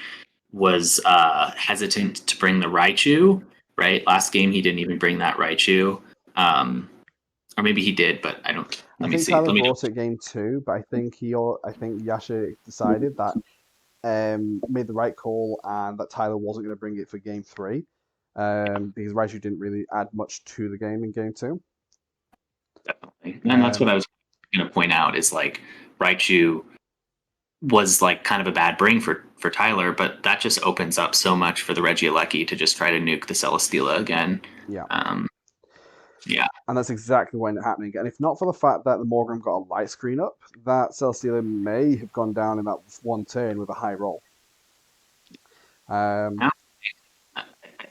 was hesitant to bring the Raichu, right? Last game he didn't even bring that Raichu, or maybe he did, but I don't. I think Tyler brought it game 2, but I think Yasha decided that made the right call and that Tyler wasn't going to bring it for game 3 because Raichu didn't really add much to the game in game 2. Definitely, and that's what I was going to point out is like Raichu was like kind of a bad bring for Tyler, but that just opens up so much for the Regieleki to just try to nuke the Celesteela again. Yeah. And that's exactly what ended up happening. And if not for the fact that the Morgrem got a light screen up, that Celesteela may have gone down in that one turn with a high roll. I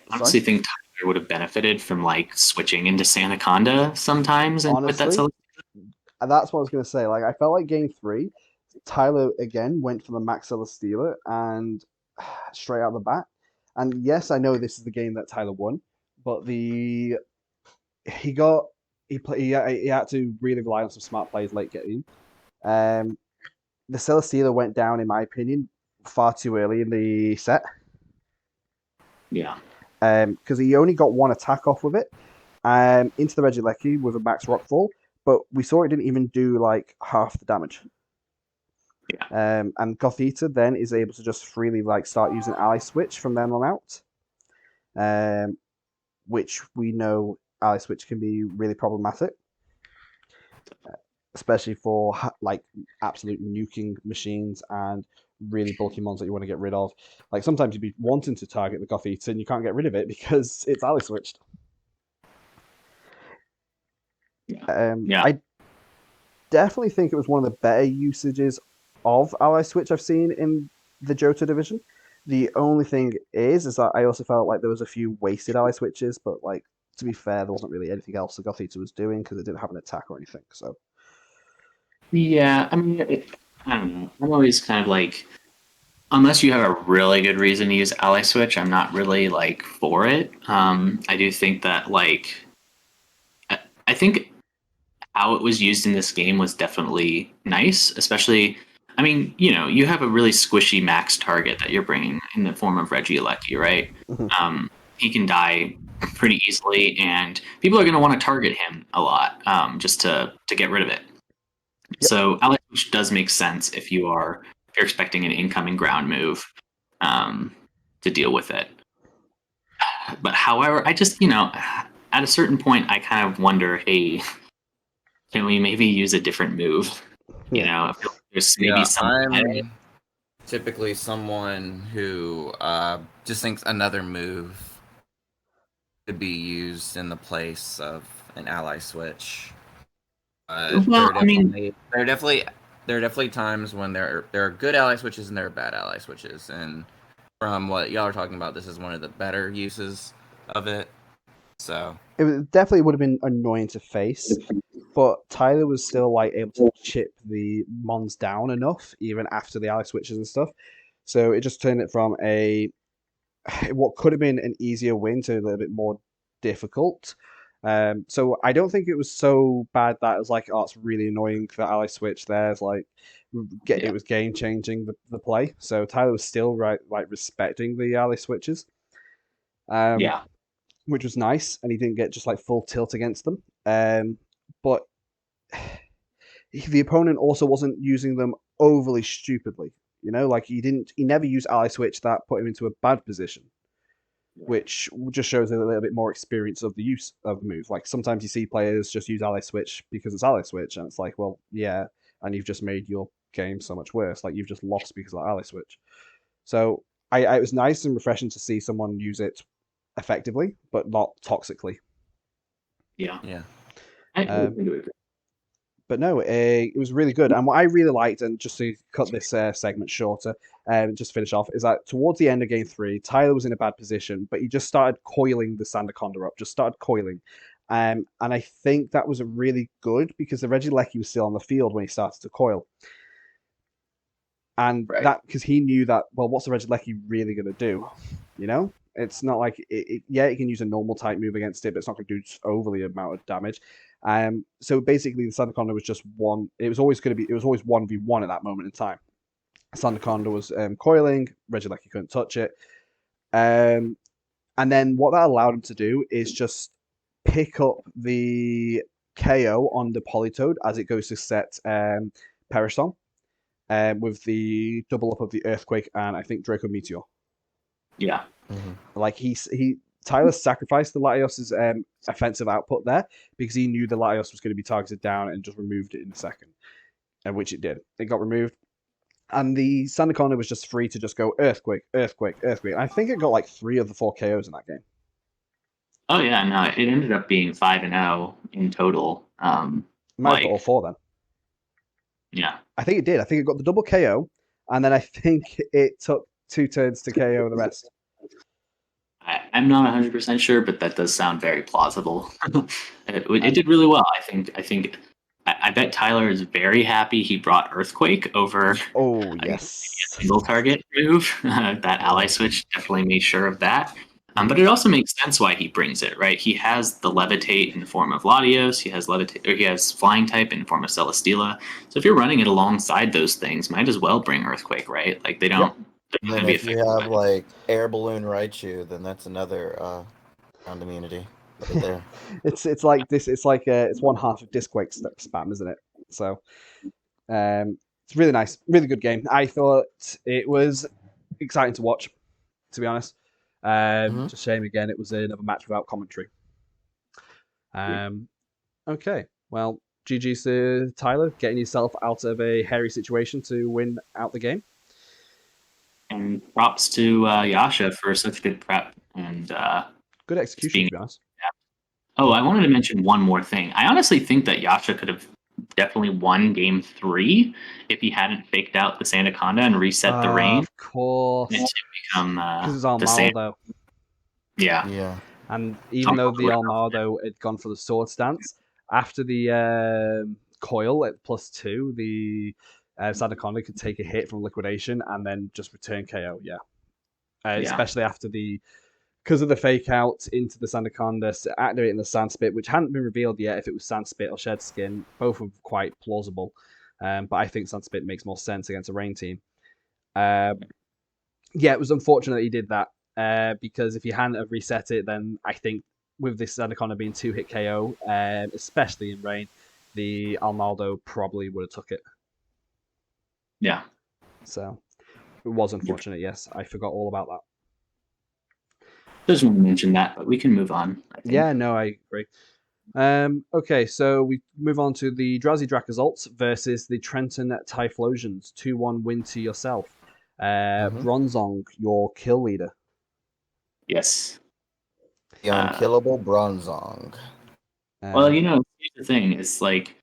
honestly think Tyler would have benefited from like switching into Sandaconda sometimes and honestly, with that Celesteela. That's what I was going to say. Like, I felt like game 3, Tyler again went for the max Celesteela and straight out the bat. And yes, I know this is the game that Tyler won, but he had to really rely on some smart plays late game. The Celesteela went down, in my opinion, far too early in the set. Yeah. Because he only got one attack off with it into the Regieleki with a max Rockfall, but we saw it didn't even do like half the damage. Yeah. And Gothita then is able to just freely like start using Ally Switch from then on out, which we know Ally Switch can be really problematic, especially for like absolute nuking machines and really bulky mons that you want to get rid of. Like sometimes you'd be wanting to target the Gothita and you can't get rid of it because it's Ally Switched. I definitely think it was one of the better usages of Ally Switch I've seen in the Johto division. The only thing is that I also felt like there was a few wasted Ally Switches, but like to be fair, there wasn't really anything else that Gothita was doing because it didn't have an attack or anything. So yeah, I mean, I don't know. I'm always kind of like, unless you have a really good reason to use Ally Switch, I'm not really like for it. I do think that like, I think how it was used in this game was definitely nice, especially, I mean, you know, you have a really squishy max target that you're bringing in the form of Regieleki, right? Mm-hmm. He can die pretty easily, and people are going to want to target him a lot just to get rid of it. Yep. So Ally Switch does make sense if you're expecting an incoming ground move to deal with it. But however, I just, you know, at a certain point, I kind of wonder, hey, can we maybe use a different move? You know, there's maybe I'm typically someone who just thinks another move could be used in the place of an ally switch. Well, there are definitely times when there are good ally switches and there are bad ally switches, and from what y'all are talking about, this is one of the better uses of it. So it definitely would have been annoying to face, but Tyler was still like able to chip the Mons down enough even after the ally switches and stuff. So it just turned it from what could have been an easier win to a little bit more difficult. So I don't think it was so bad that it was like, oh, it's really annoying for ally switch. There's like, it was game changing the play. So Tyler was still respecting the ally switches. Which was nice, and he didn't get just like full tilt against them. But the opponent also wasn't using them overly stupidly. Like he never used ally switch that put him into a bad position, which just shows a little bit more experience of the use of the move. Like sometimes you see players just use ally switch because it's ally switch, and it's like, well, yeah, and you've just made your game so much worse. Like you've just lost because of ally switch. So it was nice and refreshing to see someone use it effectively, but not toxically. Yeah. But no, it was really good. And what I really liked, and just to cut this segment shorter, just finish off, is that towards the end of game 3, Tyler was in a bad position, but he just started coiling the Sandaconda up, just started coiling. And I think that was really good because the Regieleki was still on the field when he started to coil. And that, because he knew that, well, what's the Regieleki really going to do? It's not like, it can use a normal type move against it, but it's not going to do overly amount of damage. So basically, the Sandaconda was just one. It was always 1v1 at that moment in time. Sandaconda was coiling. Regieleki couldn't touch it. And then what that allowed him to do is just pick up the KO on the Politoed as it goes to set Periston with the double up of the Earthquake and I think Draco Meteor. Yeah. Mm-hmm. Like Tyler sacrificed the Latios's offensive output there because he knew the Latios was going to be targeted down and just removed it in a second, and which it did. It got removed, and the Sandaconda was just free to just go Earthquake, Earthquake, Earthquake. I think it got like 3 of the 4 KOs in that game. Oh yeah, no, it ended up being 5-0 in total. Might have got all 4 then. Yeah, I think it did. I think it got the double KO, and then I think it took 2 turns to KO the rest. I'm not 100% sure, but that does sound very plausible. It did really well. I bet Tyler is very happy he brought Earthquake over. Oh yes, a single target move. That ally switch definitely made sure of that. But it also makes sense why he brings it, right? He has the Levitate in the form of Latios. He has Flying type in the form of Celesteela. So if you're running it alongside those things, might as well bring Earthquake, right? Like they don't. Yep. And then if you have like Air Balloon Raichu, then that's another round immunity right there. it's like this. It's like it's one half of Discquake spam, isn't it? So it's really nice, really good game. I thought it was exciting to watch, to be honest. Just a shame again it was another match without commentary. Okay, well, GG's to Tyler, getting yourself out of a hairy situation to win out the game. And props to Yasha for such good prep and good execution, to be honest. Yeah. Oh, I wanted to mention one more thing. I honestly think that Yasha could have definitely won game 3 if he hadn't faked out the Sandaconda and reset the rain. Of course. To become because it's Armaldo. Yeah. And even though the Armaldo had gone for the sword stance, after the coil at +2, the Sandaconda could take a hit from liquidation and then just return KO. Especially after because of the fake out into the Sandaconda, activating the Sandspit, which hadn't been revealed yet if it was Sandspit or Shed Skin. Both were quite plausible, but I think Sandspit makes more sense against a rain team. It was unfortunate that he did that because if he hadn't have reset it, then I think with this Sandaconda being 2-hit KO, especially in rain, the Armaldo probably would have took it. Yeah. So it was unfortunate, yes. I forgot all about that. Just want to mention that, but we can move on. Yeah, no, I agree. Okay, so we move on to the Drowsy Dracozolt versus the Trenton Typhlosions. 2-1 win to yourself. Bronzong, your kill leader. Yes. The unkillable Bronzong. Well, here's the thing. It's like,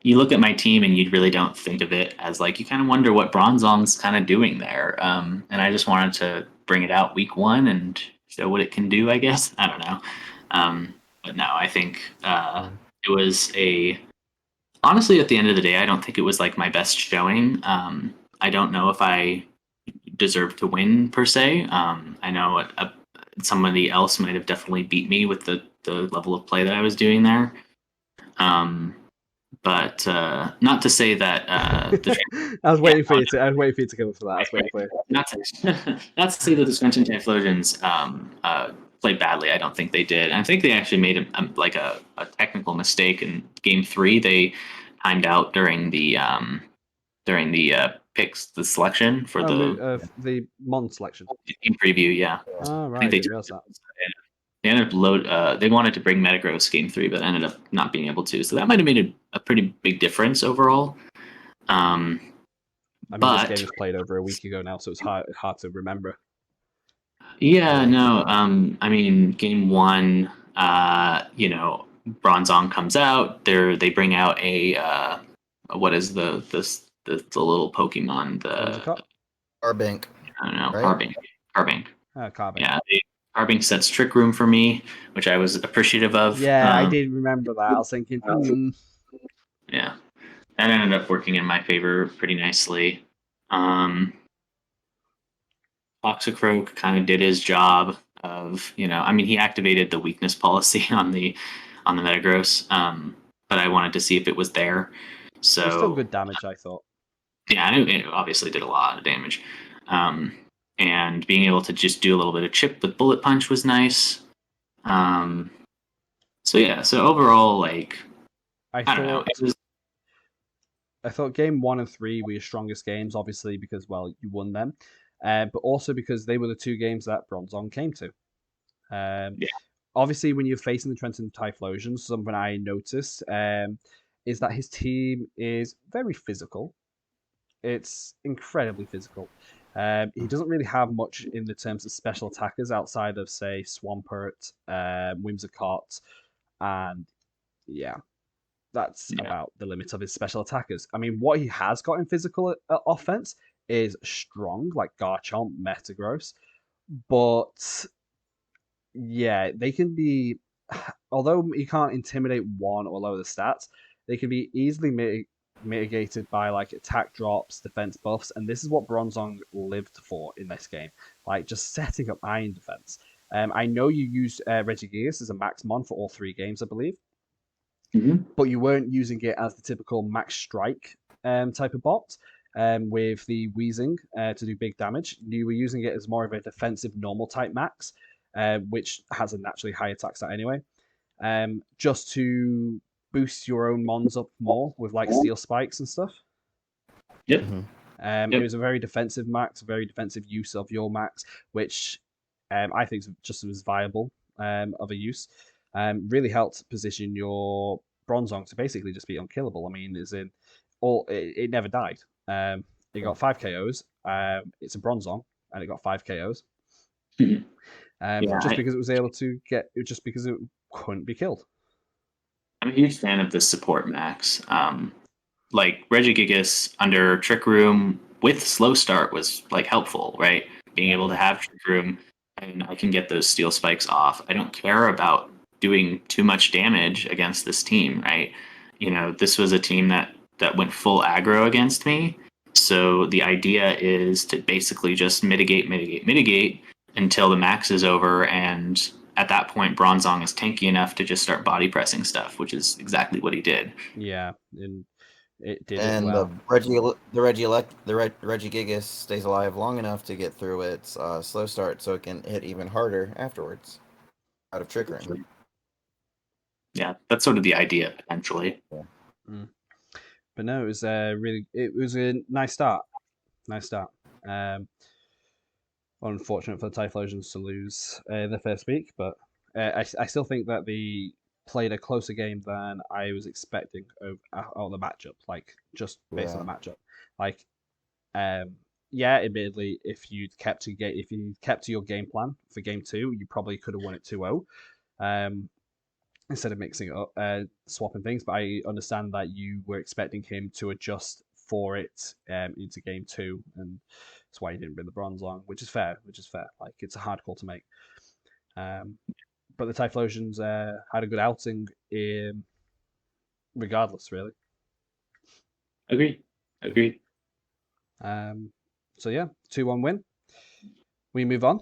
you look at my team and you really don't think of it as like, you kind of wonder what Bronzong's kind of doing there. And I just wanted to bring it out week 1 and show what it can do, I guess. I don't know. But no, I think it was honestly, at the end of the day, I don't think it was like my best showing. I don't know if I deserved to win per se. I know somebody else might have definitely beat me with the level of play that I was doing there. But not to say that I was waiting for you to. I was waiting for you to come for that. I was waiting for you. Not to say that the Scrunch and Typhlosions played badly. I don't think they did. I think they actually made a technical mistake in game 3. They timed out during the picks, the selection for the Mon selection. Team preview. Yeah. Oh, right. I think I didn't realize that. They ended up they wanted to bring Metagross game 3, but ended up not being able to. So that might have made a pretty big difference overall. I mean, this game was played over a week ago now, so it's hard to remember. Yeah, no. I mean, game 1, Bronzong comes out. They bring out a what is the little Pokemon? The Carbink. I don't know. Right? Carbink. Carbink. Yeah, Carbink sets Trick Room for me, which I was appreciative of. Yeah, I did remember that. I was thinking, Yeah, that ended up working in my favor pretty nicely. Toxicroak kind of did his job of, he activated the weakness policy on the Metagross, but I wanted to see if it was there. So it's still good damage, I thought. Yeah, I knew it obviously did a lot of damage. And being able to just do a little bit of chip with Bullet Punch was nice. So overall, like, I don't know. I thought game 1 and 3 were your strongest games, obviously because, well, you won them, but also because they were the 2 games that Bronzong came to. Obviously, when you're facing the Trenton Typhlosions, something I noticed is that his team is very physical. It's incredibly physical. He doesn't really have much in the terms of special attackers outside of, say, Swampert, Whimsicott, and that's about the limit of his special attackers. I mean, what he has got in physical offense is strong, like Garchomp, Metagross, but they can be. Although he can't intimidate one or lower the stats, they can be easily mitigated by like attack drops, defense buffs, and this is what Bronzong lived for in this game. Like just setting up iron defense. I know you used Regigigas as a max mon for all 3 games, I believe. Mm-hmm. But you weren't using it as the typical max strike type of bot with the Weezing to do big damage. You were using it as more of a defensive normal type max, which has a naturally high attack stat anyway, just to boost your own mons up more with like steel spikes and stuff. Yep. It was a very defensive max, very defensive use of your max, which I think is just as viable of a use. Really helped position your Bronzong to basically just be unkillable. I mean, it never died. It got 5 KOs. It's a Bronzong, and it got 5 KOs. Because it was able to just because it couldn't be killed. I'm a huge fan of the support max. Like Regigigas under Trick Room with Slow Start was like helpful, right? Being able to have Trick Room and I can get those steel spikes off. I don't care about doing too much damage against this team, right? This was a team that went full aggro against me. So the idea is to basically just mitigate until the max is over, and at that point Bronzong is tanky enough to just start body pressing stuff, which is exactly what he did. Yeah, and it did and it well. the Regigigas stays alive long enough to get through its slow start, so it can hit even harder afterwards out of Trick Room. Yeah, that's sort of the idea potentially. Yeah. But no, it was it was a nice start. Unfortunate for the Typhlosions to lose the first week, but I still think that they played a closer game than I was expecting on the matchup. Like just based on the matchup, like admittedly, if you kept to your game plan for game 2, you probably could have won it 2-0. Instead of mixing it up, swapping things. But I understand that you were expecting him to adjust for it into game 2, and that's why he didn't bring the Bronzong, which is fair. Like it's a hard call to make. but the Typhlosions had a good outing regardless, really. Agreed. So yeah, 2-1 win. We move on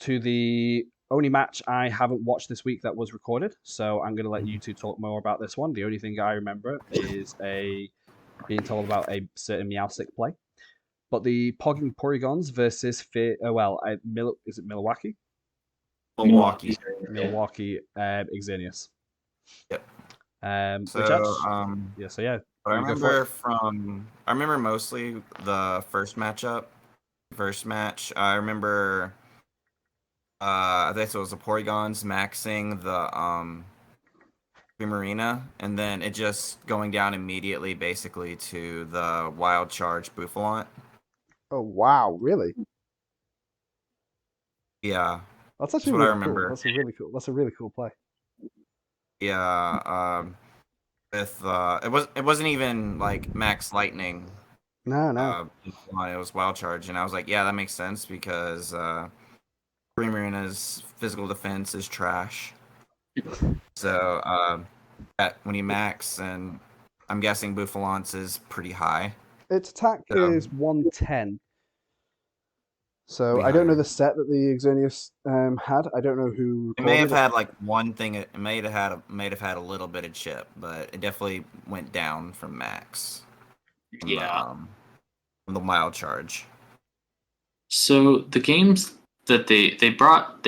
to the only match I haven't watched this week that was recorded. So I'm going to let you two talk more about this one. The only thing I remember is being told about a certain Meowstic play. But the Pogging Porygons versus is it Milwaukee? Milwaukee. Milwaukee Exenius. Yep. So yeah. But I remember mostly the first matchup. First match, I remember. I think it was the Porygons maxing the Primarina, and then it just going down immediately, basically to the Wild Charge Buffalant. Oh wow, really? Yeah, that's actually what really I remember. Cool. That's a really cool play. Yeah, with it wasn't even like Max Lightning. No. It was Wild Charge, and I was like, yeah, that makes sense because Primarina's physical defense is trash. So when you max, and I'm guessing Buffalant's is pretty high. Its attack is 110. So I don't know the set that the Exenius had. I don't know who. It may have had like one thing. It may have had a little bit of chip, but it definitely went down from max. From the Wild Charge. So the games that they brought.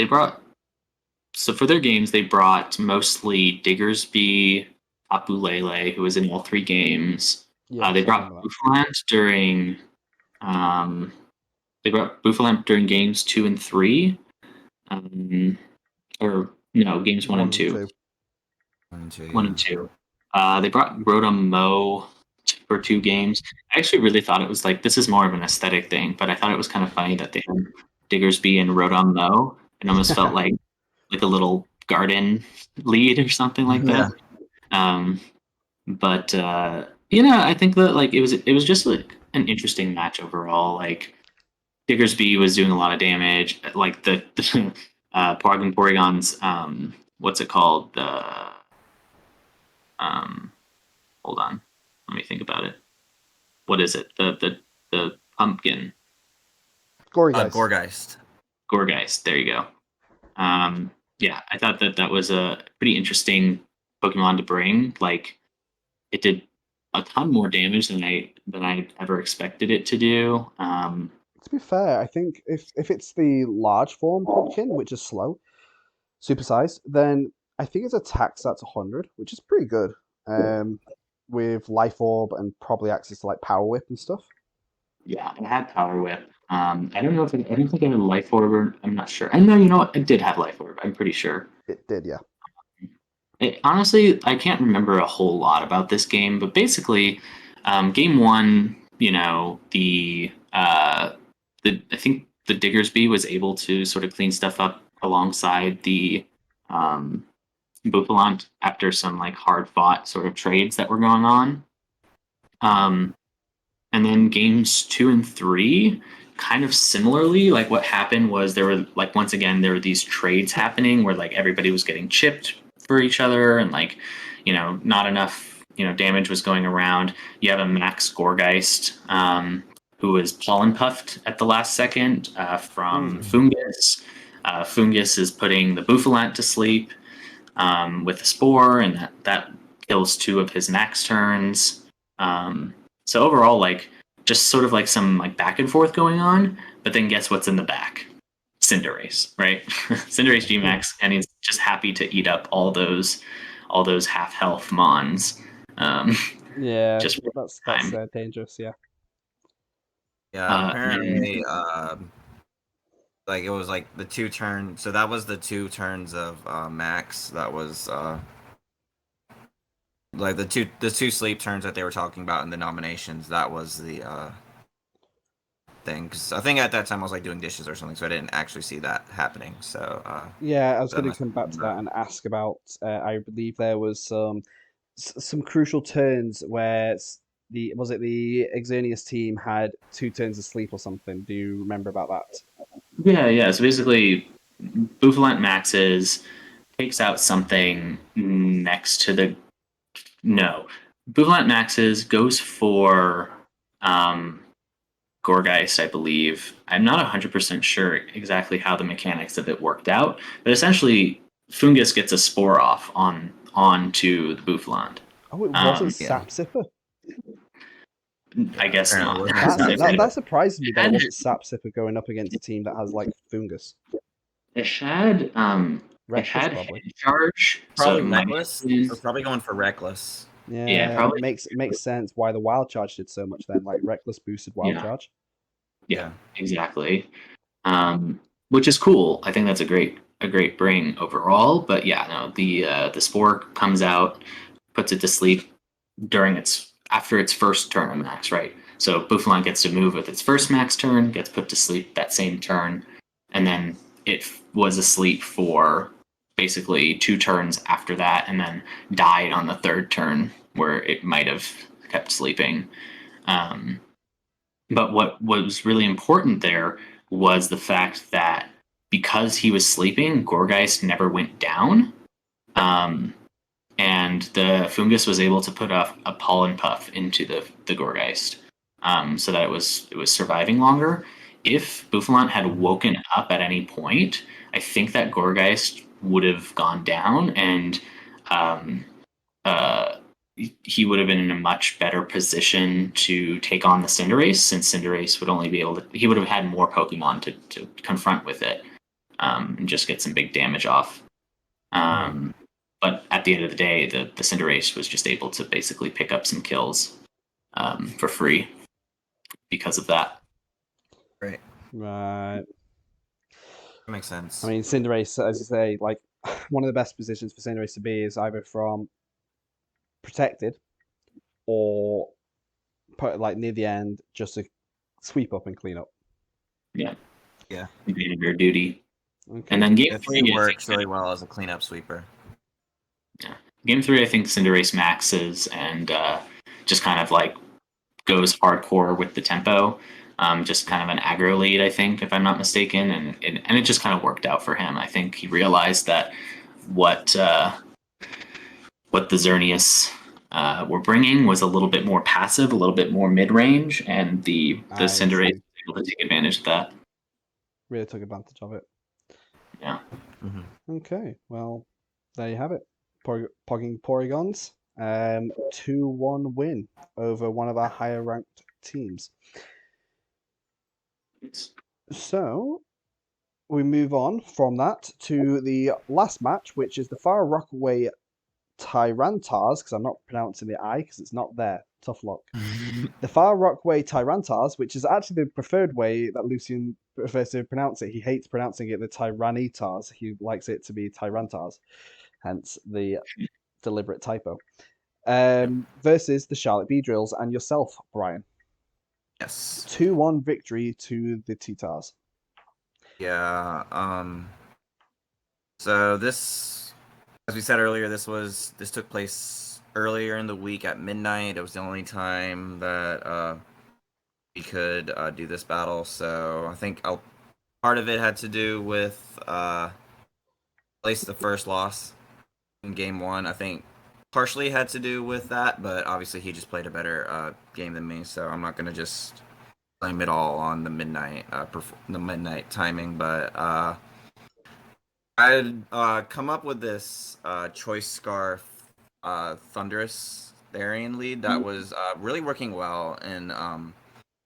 So for their games, they brought mostly Diggersby, Apulele, who was in all 3 games. Yeah, they brought Buffalant during. They brought Buffalant during games 2 and 3. Or no, games 1 and 2. 1 and 2. They brought Rotom Mo for 2 games. I actually really thought it was like, this is more of an aesthetic thing, but I thought it was kind of funny that they had Diggersby and Rotom Mo. It almost felt like a little garden lead or something like that. But I think that like it was just like an interesting match overall. Like Diggersby was doing a lot of damage. Like the Pogging Porygons, what's it called? Hold on, let me think about it. What is it? The pumpkin. Gorgeist. Gorgeist. There you go. Yeah, I thought that was a pretty interesting Pokemon to bring. Like, it did a ton more damage than I ever expected it to do. To be fair, I think if it's the large form pumpkin, which is slow, supersized, then I think its attack stats 100, which is pretty good. With Life Orb and probably access to like Power Whip and stuff. Yeah, it had Power Whip. I don't know if I don't think I had Life Orb. I'm not sure. I know, you know what? It did have Life Orb. I'm pretty sure. It did, yeah. Honestly, I can't remember a whole lot about this game, but basically, game 1, I think the Diggersby was able to sort of clean stuff up alongside the Buffalant after some like hard fought sort of trades that were going on. And then games 2 and 3, kind of similarly, like what happened was there were these trades happening where like everybody was getting chipped for each other, and like, not enough, damage was going around. You have a Max Gorgeist, who was pollen puffed at the last second from Fungus. Fungus is putting the Buffalant to sleep with a Spore, and that kills 2 of his Max turns. So overall, like, just sort of like some like back and forth going on, but then guess what's in the back? Cinderace, right? Cinderace Gmax, and he's just happy to eat up all those half health mons. Yeah, just that's dangerous. Yeah. Yeah, apparently, like it was like the 2 turns. So that was the 2 turns of Max. That was like the two sleep turns that they were talking about in the nominations. That was the thing, because I think at that time I was like doing dishes or something, so I didn't actually see that happening. So yeah, I was going to come back to that and ask about. I believe there was some crucial turns where the Exernius team had 2 turns of sleep or something. Do you remember about that? Yeah. So basically, Buffalant maxes. takes out something next to the no. Bouvelant maxes goes for Gorgeist, I believe. I'm not 100% sure exactly how the mechanics of it worked out, but essentially Fungus gets a spore off onto the Bouvelant. Oh, it wasn't yeah. Sap Sipper. I guess apparently not. it wasn't Sap That surprises me that it had- wasn't Sap Sipper going up against a team that has like Fungus. It had Reckless, probably. head charge, so Probably it might Reckless. have been- We're probably going for Reckless. Yeah, probably. makes sense why the Wild Charge did so much then. Like Reckless boosted Wild Yeah. Charge. Yeah, exactly. Which is cool. I think that's a great bring overall. But yeah, no, the spore comes out, puts it to sleep after its first turn of max, right? So Buffalon gets to move with its first max turn, gets put to sleep that same turn, and then it was asleep for basically 2 turns after that, and then died on the 3rd turn where it might have kept sleeping. But what was really important there was the fact that because he was sleeping, Gorgeist never went down. And the Fungus was able to put off a pollen puff into the Gorgeist, so that it was surviving longer. If Buffalon had woken up at any point, I think that Gorgeist would have gone down, and uh, he would have been in a much better position to take on the Cinderace, since Cinderace would only be able to. He would have had more Pokemon to confront with it, and just get some big damage off. But at the end of the day, the Cinderace was just able to basically pick up some kills for free because of that. Right. Right. That makes sense. I mean, Cinderace, as you say, like one of the best positions for Cinderace to be is either from protected or put like near the end just to sweep up and clean up. Yeah. Yeah. Your duty. Okay. And then game Definitely 3 works really well as a cleanup sweeper. Yeah. Game 3, I think Cinderace maxes and just kind of like goes hardcore with the tempo. Just kind of an aggro lead, I think, if I'm not mistaken, and it just kind of worked out for him. I think he realized that what the Xerneas were bringing was a little bit more passive, a little bit more mid range, and the Cinderace was able to take advantage of that. Really took advantage of it. Yeah. Okay, well, there you have it. Pogging Porygons. 2-1 win over one of our higher ranked teams. So we move on from that to the last match, which is the Far Rockaway Tyrantars, because I'm not pronouncing the I because it's not there. Tough luck. The Far Rockaway Tyrantars, which is actually the preferred way that Lucian prefers to pronounce it. He hates pronouncing it the Tyrannitars. He likes it to be Tyrantars, hence the deliberate typo. Versus the Charlotte Beedrills and yourself, Brian. Yes. 2-1 victory to the Titars. Yeah. So this, as we said earlier, this took place earlier in the week at midnight. It was the only time that we could do this battle. So I think part of it had to do with at least the first loss in game 1. I think partially had to do with that, but obviously he just played a better game than me. So I'm not gonna just blame it all on the midnight timing. But I come up with this Choice Scarf Thunderous Therian lead that was really working well in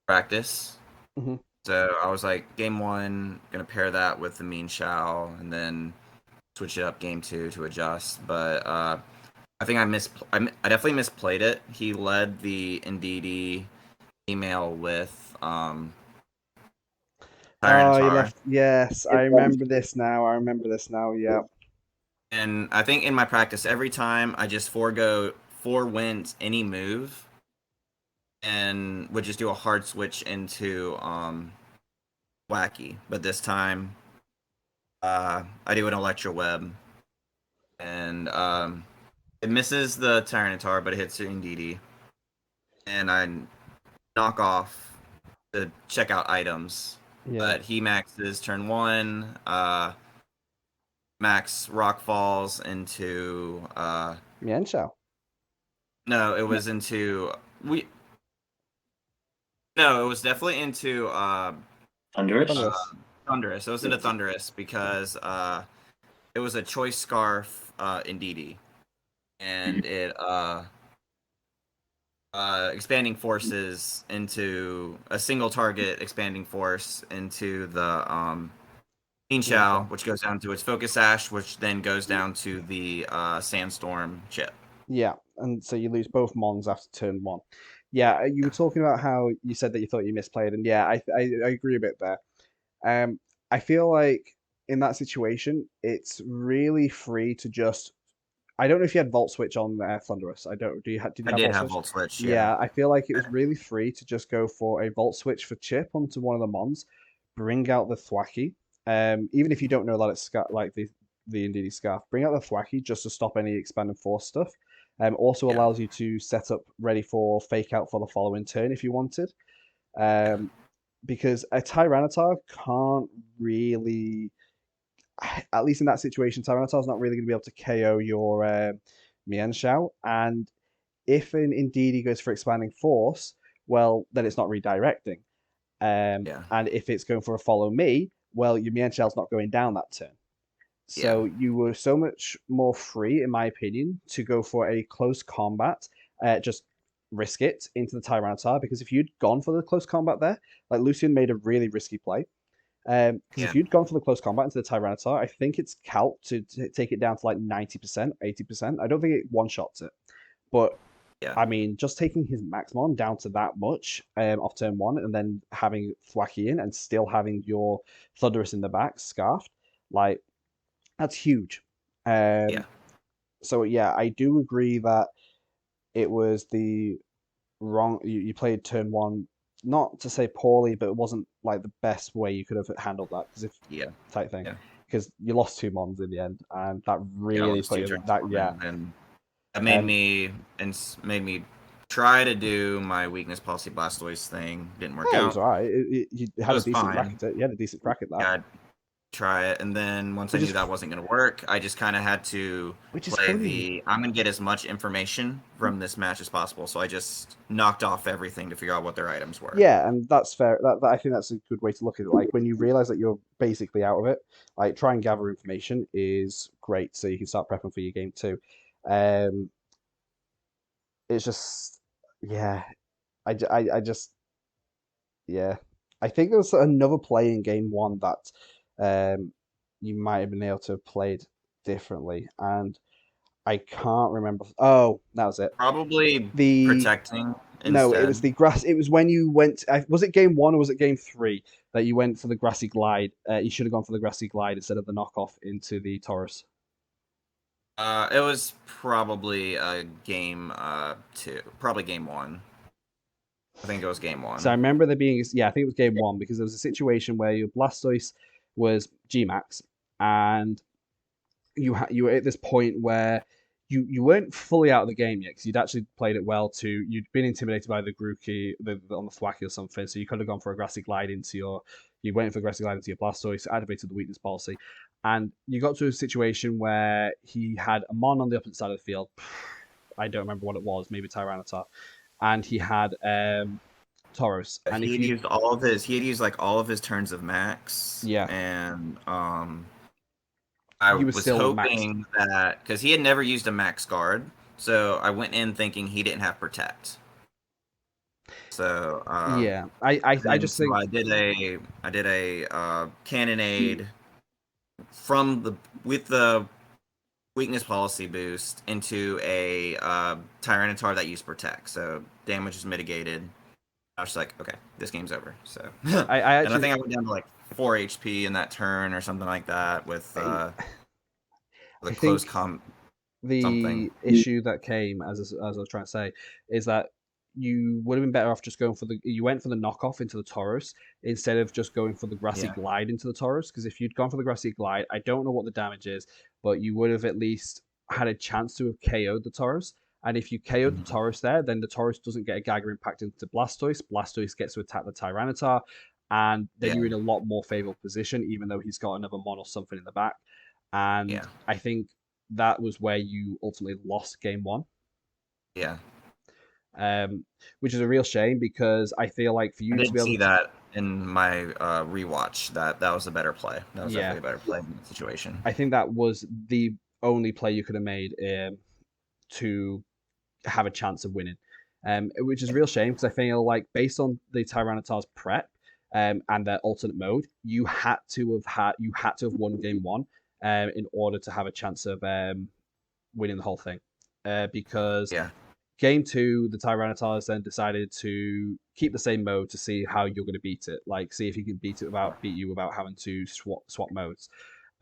practice. Mm-hmm. So I was like, game 1, gonna pair that with the Mean Shao, and then switch it up game 2 to adjust. But I think I definitely misplayed it. He led the Indeedee email with Oh, you Tyranitar. left. Yes, I remember this now. Yeah. And I think in my practice, every time I just forego 4 wins any move, and would just do a hard switch into Wacky. But this time, I do an Electro Web, and it misses the Tyranitar, but it hits the Indeedee, and I knock off the checkout items. Yeah. But he maxes turn 1. max rock falls into Mienshao. no, it was into no, it was definitely into Thunderous. Thunderous. It was into Thunderous because it was a choice scarf in DD, and it expanding forces into a single target expanding force into the Shao, which goes down to its focus ash, which then goes down to the sandstorm chip. Yeah, and so you lose both Mons after turn 1. Yeah, you were talking about how you said that you thought you misplayed, and yeah, I agree a bit there. I feel like in that situation, it's really free to just. I don't know if you had Volt Switch on Thunderous. I don't. Did you I have did Volt have Switch? Volt Switch, Yeah, I feel like it was really free to just go for a Volt Switch for Chip onto one of the Mons, bring out the Thwacky. Even if you don't know that it's like the Indeedee Scarf, bring out the Thwacky just to stop any expanding force stuff. Also Yeah. allows you to set up ready for fake out for the following turn if you wanted. Because a Tyranitar can't really, at least in that situation, Tyranitar's not really going to be able to KO your Mienshao. And if an Indeedee goes for expanding force, well, then it's not redirecting. Yeah. And if it's going for a follow me, well, your Mienshao's not going down that turn. So you were so much more free, in my opinion, to go for a close combat. Just risk it into the Tyranitar, because if you'd gone for the close combat there, like Lucian made a really risky play. Because if you'd gone for the close combat into the Tyranitar, I think it's calc to take it down to like 90%, 80%. I don't think it one-shots it. But I mean, just taking his Maxmon down to that much off turn 1, and then having Thwacky in and still having your Thunderous in the back, Scarfed, like, that's huge. So yeah, I do agree that it was the wrong. You played turn 1, not to say poorly, but it wasn't like the best way you could have handled that. Because type thing. Because you lost 2 Mons in the end, and that really put you that. Yeah, and that made me try to do my weakness policy Blastoise thing. Didn't work out. It was alright. You had a decent crack at it. You had a decent crack at that. Yeah, I'd try it, and then once I knew that wasn't going to work, I just kind of had to play I'm going to get as much information from this match as possible. So I just knocked off everything to figure out what their items were. Yeah, and that's fair. That I think that's a good way to look at it. Like, when you realize that you're basically out of it, like, try and gather information is great, so you can start prepping for your game 2. It's just, yeah, I just, yeah. I think there was another play in game 1 that you might have been able to have played differently, and I can't remember. Oh, that was it. Probably protecting. No, it was the grass. It was when you went. Was it game 1 or was it game 3 that you went for the grassy glide? You should have gone for the grassy glide instead of the knockoff into the Taurus. It was probably game 2, probably game 1. I think it was game 1. So I remember there being, I think it was game 1, because there was a situation where your Blastoise was Gmax, and you were at this point where you weren't fully out of the game yet, because you'd actually played it well too. You'd been intimidated by the Grookey on the Thwacky or something, so you could have gone for a grassy glide into your. You went for grassy glide into your Blastoise, activated the weakness policy, and you got to a situation where he had a Mon on the opposite side of the field. I don't remember what it was, maybe Tyranitar, and he had Tauros. And he had used all of his. He had used like all of his turns of max. Yeah, and I was hoping that, because he had never used a max guard, so I went in thinking he didn't have protect. So yeah, I just think I did a cannonade with the weakness policy boost into a Tyranitar that used protect, so damage is mitigated. I was like, okay, this game's over. So I think I went down to like 4 HP in that turn or something like that with the close the issue that came, as I was trying to say, is that you would have been better off just going for you went for the knockoff into the Tauros instead of just going for the grassy glide into the Tauros, because if you'd gone for the grassy glide, I don't know what the damage is, but you would have at least had a chance to have KO'd the Tauros. And if you KO'd the Tauros there, then the Tauros doesn't get a Geiger Impact into Blastoise. Blastoise gets to attack the Tyranitar, and then you're in a lot more favorable position, even though he's got another Mon or something in the back. And Yeah. I think that was where you ultimately lost game one. Yeah. Which is a real shame because I feel like for I you to did be able see to, that in my rewatch. That was a better play. That was yeah, definitely a better play in that situation. I think that was the only play you could have made to have a chance of winning, which is a real shame because I feel like based on the Tyranitar's prep and their alternate mode, you had to have won game one in order to have a chance of winning the whole thing, because Yeah. game two, the Tyranitar's then decided to keep the same mode to see how you're going to beat it. Like, see if you can beat you without having to swap modes.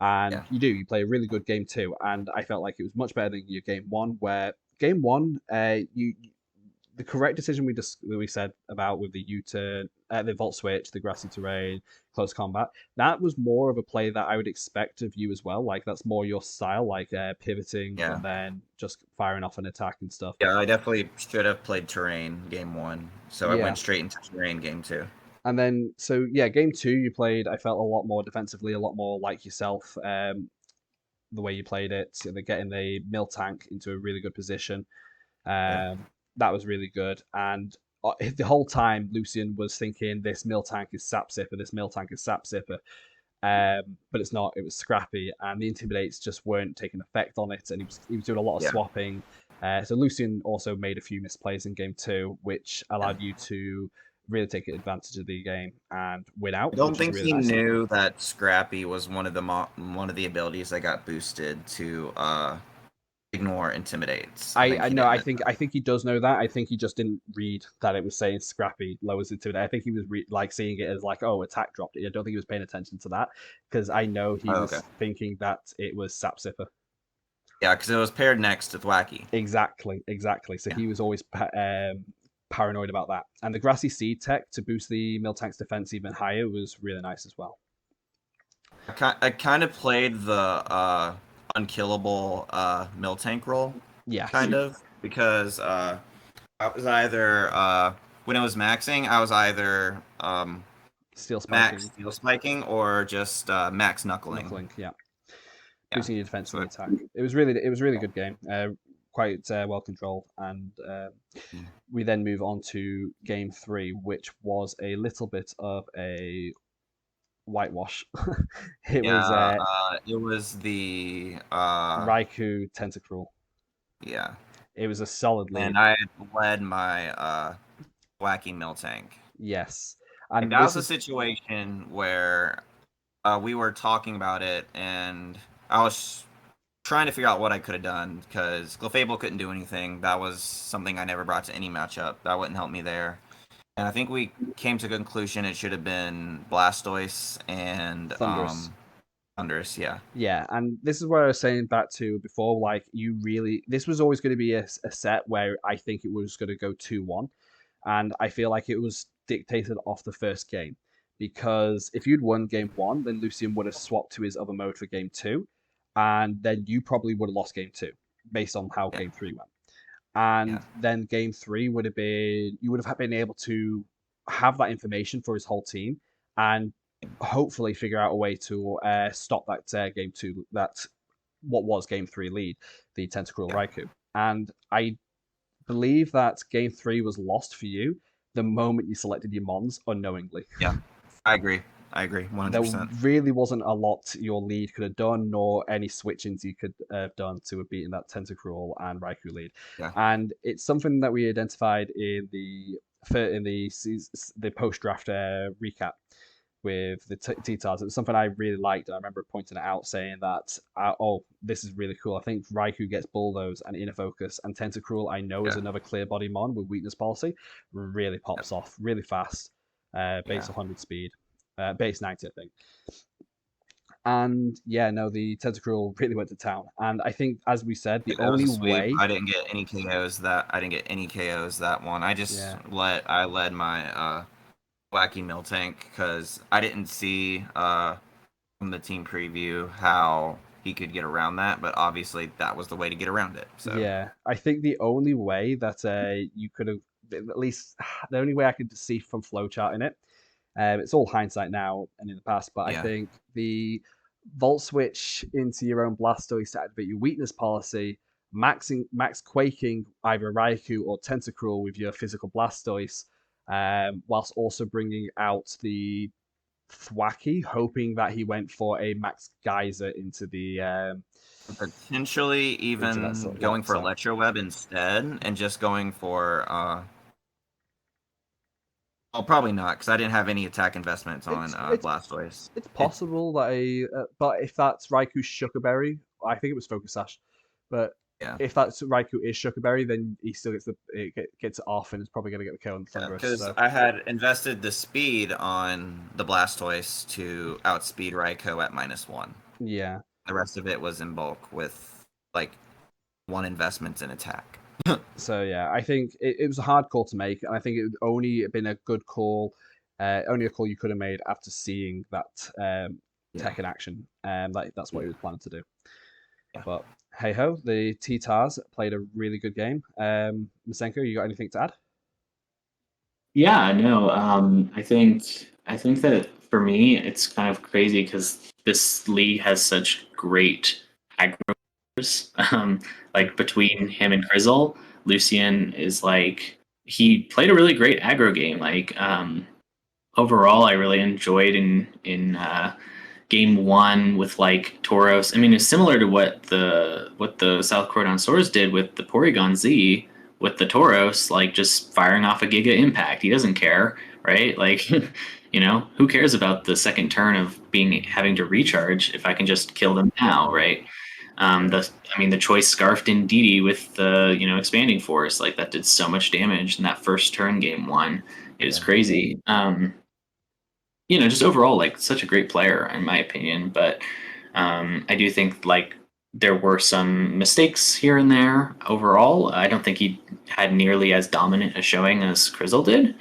And Yeah. you do. You play a really good game two, and I felt like it was much better than your game one. Where game one, the correct decision we said about with the U-turn, the Volt Switch, the grassy terrain, close combat, that was more of a play that I would expect of you as well. Like that's more your style, like pivoting Yeah. and then just firing off an attack and stuff. Yeah, I definitely should have played terrain game one, so I Yeah. went straight into terrain game two. And then, so yeah, game two you played. I felt a lot more defensively, a lot more like yourself. The way you played it, getting the mill tank into a really good position. Yeah. That was really good. And the whole time, Lucian was thinking, this mill tank is sap sipper, this mill tank is sap sipper. But it's not. It was scrappy, and the intimidates just weren't taking effect on it, and he was doing a lot of swapping. So Lucian also made a few misplays in game two, which allowed you to really take advantage of the game and win out. I don't which think is he really nice. knew that Scrappy was one of the abilities that got boosted to ignore intimidates. I he know. didn't I know think that. I think he does know that. I think he just didn't read that it was saying scrappy lowers intimidate. I think he was like seeing it as like, oh, attack dropped. I don't think he was paying attention to that because I know he Oh, was okay. thinking that it was sap sipper. Yeah, because it was paired next with Wacky. Exactly. So he was always paranoid about that. And the grassy seed tech to boost the Miltank's defense even higher was really nice as well. I kind of played the unkillable Miltank role. Yeah. Kind of, because I was either when I was maxing, I was either Steel spiking. max steel spiking or just max knuckling. Yeah. Yeah. Boosting your defense and the attack. It was really good game. Quite well controlled, and we then move on to game three, which was a little bit of a whitewash. It was the Raikou Tentacruel. Yeah. It was a solid lead. And I led my Wacky Miltank. Yes. And that was a situation where we were talking about it, and I was trying to figure out what I could have done, because Gurtbilbo couldn't do anything. That was something I never brought to any matchup. That wouldn't help me there. And I think we came to a conclusion it should have been Blastoise and Thundurus, yeah. Yeah, and this is where I was saying back to before, like, this was always going to be a set where I think it was going to go 2-1. And I feel like it was dictated off the first game. Because if you'd won game one, then Lucian would have swapped to his other mode for game two. And then you probably would have lost game two, based on how game three went. And then game three would have been, you would have been able to have that information for his whole team and hopefully figure out a way to stop that game two, what was game three lead, the Tentacruel Raikou. And I believe that game three was lost for you the moment you selected your Mons unknowingly. Yeah, I agree. 100%. There really wasn't a lot your lead could have done, nor any switchings you could have done to have beaten that Tentacruel and Raikou lead. Yeah. And it's something that we identified in the post draft recap with the T-Tars. It was something I really liked. I remember pointing it out, saying that, this is really cool. I think Raikou gets Bulldoze and Inner Focus, and Tentacruel, I know, is another clear body mon with weakness policy. Really pops off really fast, base 100 speed. Base 90, I think. And the Tentacruel really went to town. And I think, as we said, the only way I didn't get any KOs that one. I just led my Wacky Miltank because I didn't see from the team preview how he could get around that, but obviously that was the way to get around it. So yeah, I think the only way that you could have, at least the only way I could see from flowcharting it. It's all hindsight now and in the past, but I think the Volt switch into your own Blastoise to activate your weakness policy, max quaking either Raikou or Tentacruel with your physical Blastoise, whilst also bringing out the Thwacky, hoping that he went for a Max Geyser into the Potentially even going for Electro Web instead, and just going for oh, probably not, because I didn't have any attack investments on Blastoise. It's possible that but if that's Raikou's Sugar Berry, I think it was Focus Sash, but yeah, if that's Raikou is Sugar Berry, then he still gets gets it off, and is probably going to get the kill on Thunderous. Because I had invested the speed on the Blastoise to outspeed Raikou at -1. Yeah. The rest of it was in bulk with like 1 investment in attack. So yeah, I think it was a hard call to make, and I think it would only been a good call, only a call you could have made after seeing that tech in action, and that's what he was planning to do. Yeah. But hey ho, the T-Tars played a really good game. Masenko, you got anything to add? Yeah, no. I think that for me, it's kind of crazy because this league has such great aggros. Like between him and Grizzle, Lucian is like he played a really great aggro game. Like overall, I really enjoyed in game 1 with like Tauros. I mean, it's similar to what the South Cordon Swords did with the Porygon Z with the Tauros, like just firing off a Giga Impact. He doesn't care, right? Like, you know, who cares about the second turn of having to recharge if I can just kill them now, right? The choice scarfed in DD with the expanding force, like that did so much damage in that first turn game 1. It was crazy. Just overall, like such a great player in my opinion. But I do think like there were some mistakes here and there overall. I don't think he had nearly as dominant a showing as Crizzle did.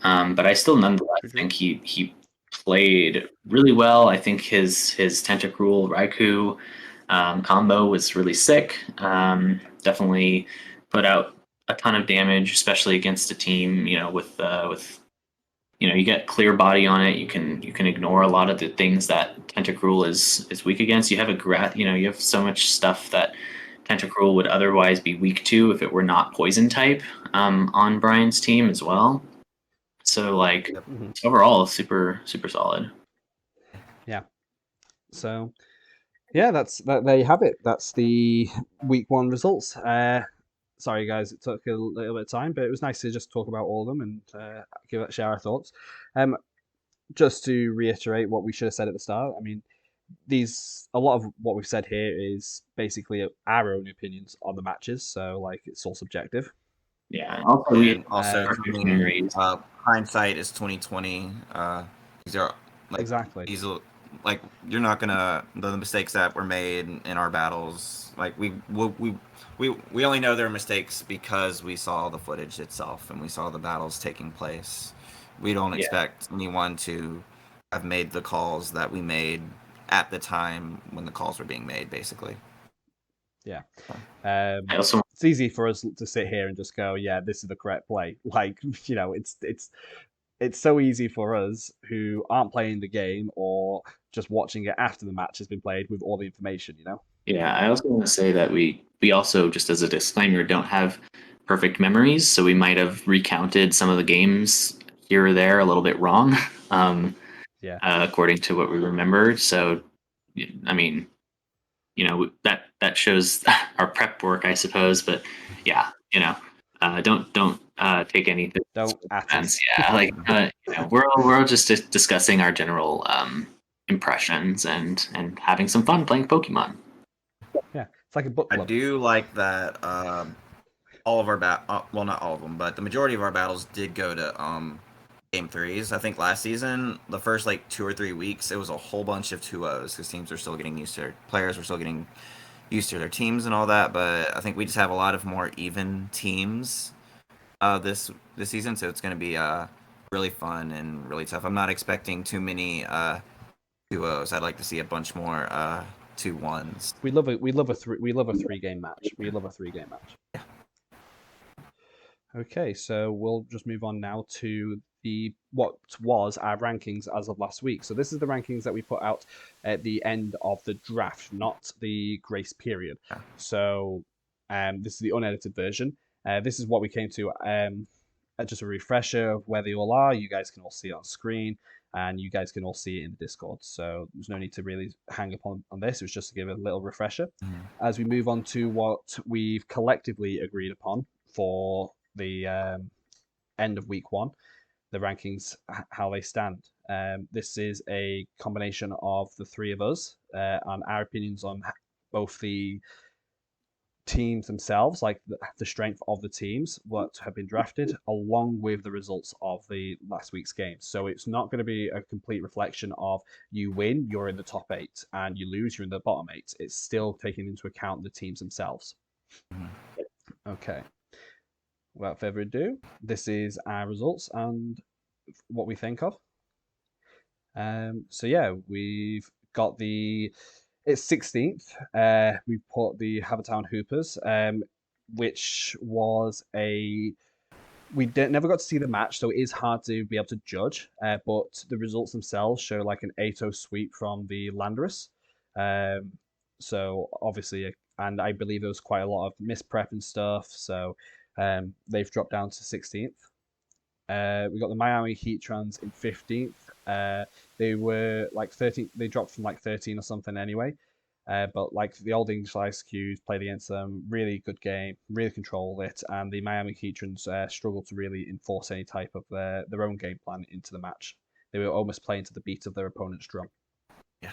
But I still nonetheless think he played really well. I think his Tentacruel Raikou combo was really sick. Definitely put out a ton of damage, especially against a team, with you get clear body on it. You can ignore a lot of the things that Tentacruel is weak against. You have you have so much stuff that Tentacruel would otherwise be weak to if it were not poison type on Bryan's team as well. So like overall, super solid. Yeah. So yeah, there you have it. That's the week 1 results. Sorry guys, it took a little bit of time, but it was nice to just talk about all of them and share our thoughts. Just to reiterate what we should have said at the start, I mean, a lot of what we've said here is basically our own opinions on the matches, so like it's all subjective. Yeah, hindsight is 2020. These are like exactly. These are like you're not gonna the mistakes that were made in our battles. Like we only know they're mistakes because we saw the footage itself and we saw the battles taking place. We don't expect anyone to have made the calls that we made at the time when the calls were being made, basically. Yeah. It's easy for us to sit here and just go, yeah, this is the correct play. Like, it's so easy for us who aren't playing the game or just watching it after the match has been played with all the information, Yeah, I also want to say that we also, just as a disclaimer, don't have perfect memories, so we might have recounted some of the games here or there a little bit wrong, according to what we remembered. So, I mean, that shows our prep work, I suppose. But yeah, don't take anything. Don't offense. Yeah, like we're all just discussing our general impressions and having some fun playing Pokemon. Yeah, it's like a book club. I do like that all of our well, not all of them, but the majority of our battles did go to game 3s. I think last season, the first like 2 or 3 weeks, it was a whole bunch of 2-0s because teams were still getting used to players were still getting used to their teams and all that. But I think we just have a lot of more even teams this season, so it's going to be really fun and really tough. I'm not expecting too many 2-0s. I'd like to see a bunch more 2-1s. We love a 3-game match. We love a 3-game match. Yeah. Okay, so we'll just move on now to what was our rankings as of last week. So this is the rankings that we put out at the end of the draft, not the grace period. So this is the unedited version. This is what we came to. Just a refresher of where they all are. You guys can all see it on screen, and you guys can all see it in the Discord. So there's no need to really hang up on this. It was just to give a little refresher. As we move on to what we've collectively agreed upon for the end of week 1, the rankings, how they stand. This is a combination of the 3 of us and our opinions on both the teams themselves, like the strength of the teams, what have been drafted, along with the results of the last week's games. So it's not going to be a complete reflection of you win, you're in the top 8, and you lose, you're in the bottom 8. It's still taking into account the teams themselves. Okay. Without further ado, this is our results and what we think of. So yeah, we've got it's 16th. We put the Havertown Hoopers, which was we never got to see the match, so it is hard to be able to judge. But the results themselves show like an 8-0 sweep from the Landorus. So obviously, and I believe there was quite a lot of misprep and stuff. So they've dropped down to 16th. We got the Miami Heat Trans in 15th. They were like 13. They dropped from like 13 or something anyway. But like the old English Eiscues played against them, really good game, really controlled it, and the Miami Heat Trans struggled to really enforce any type of their own game plan into the match. They were almost playing to the beat of their opponent's drum. Yeah.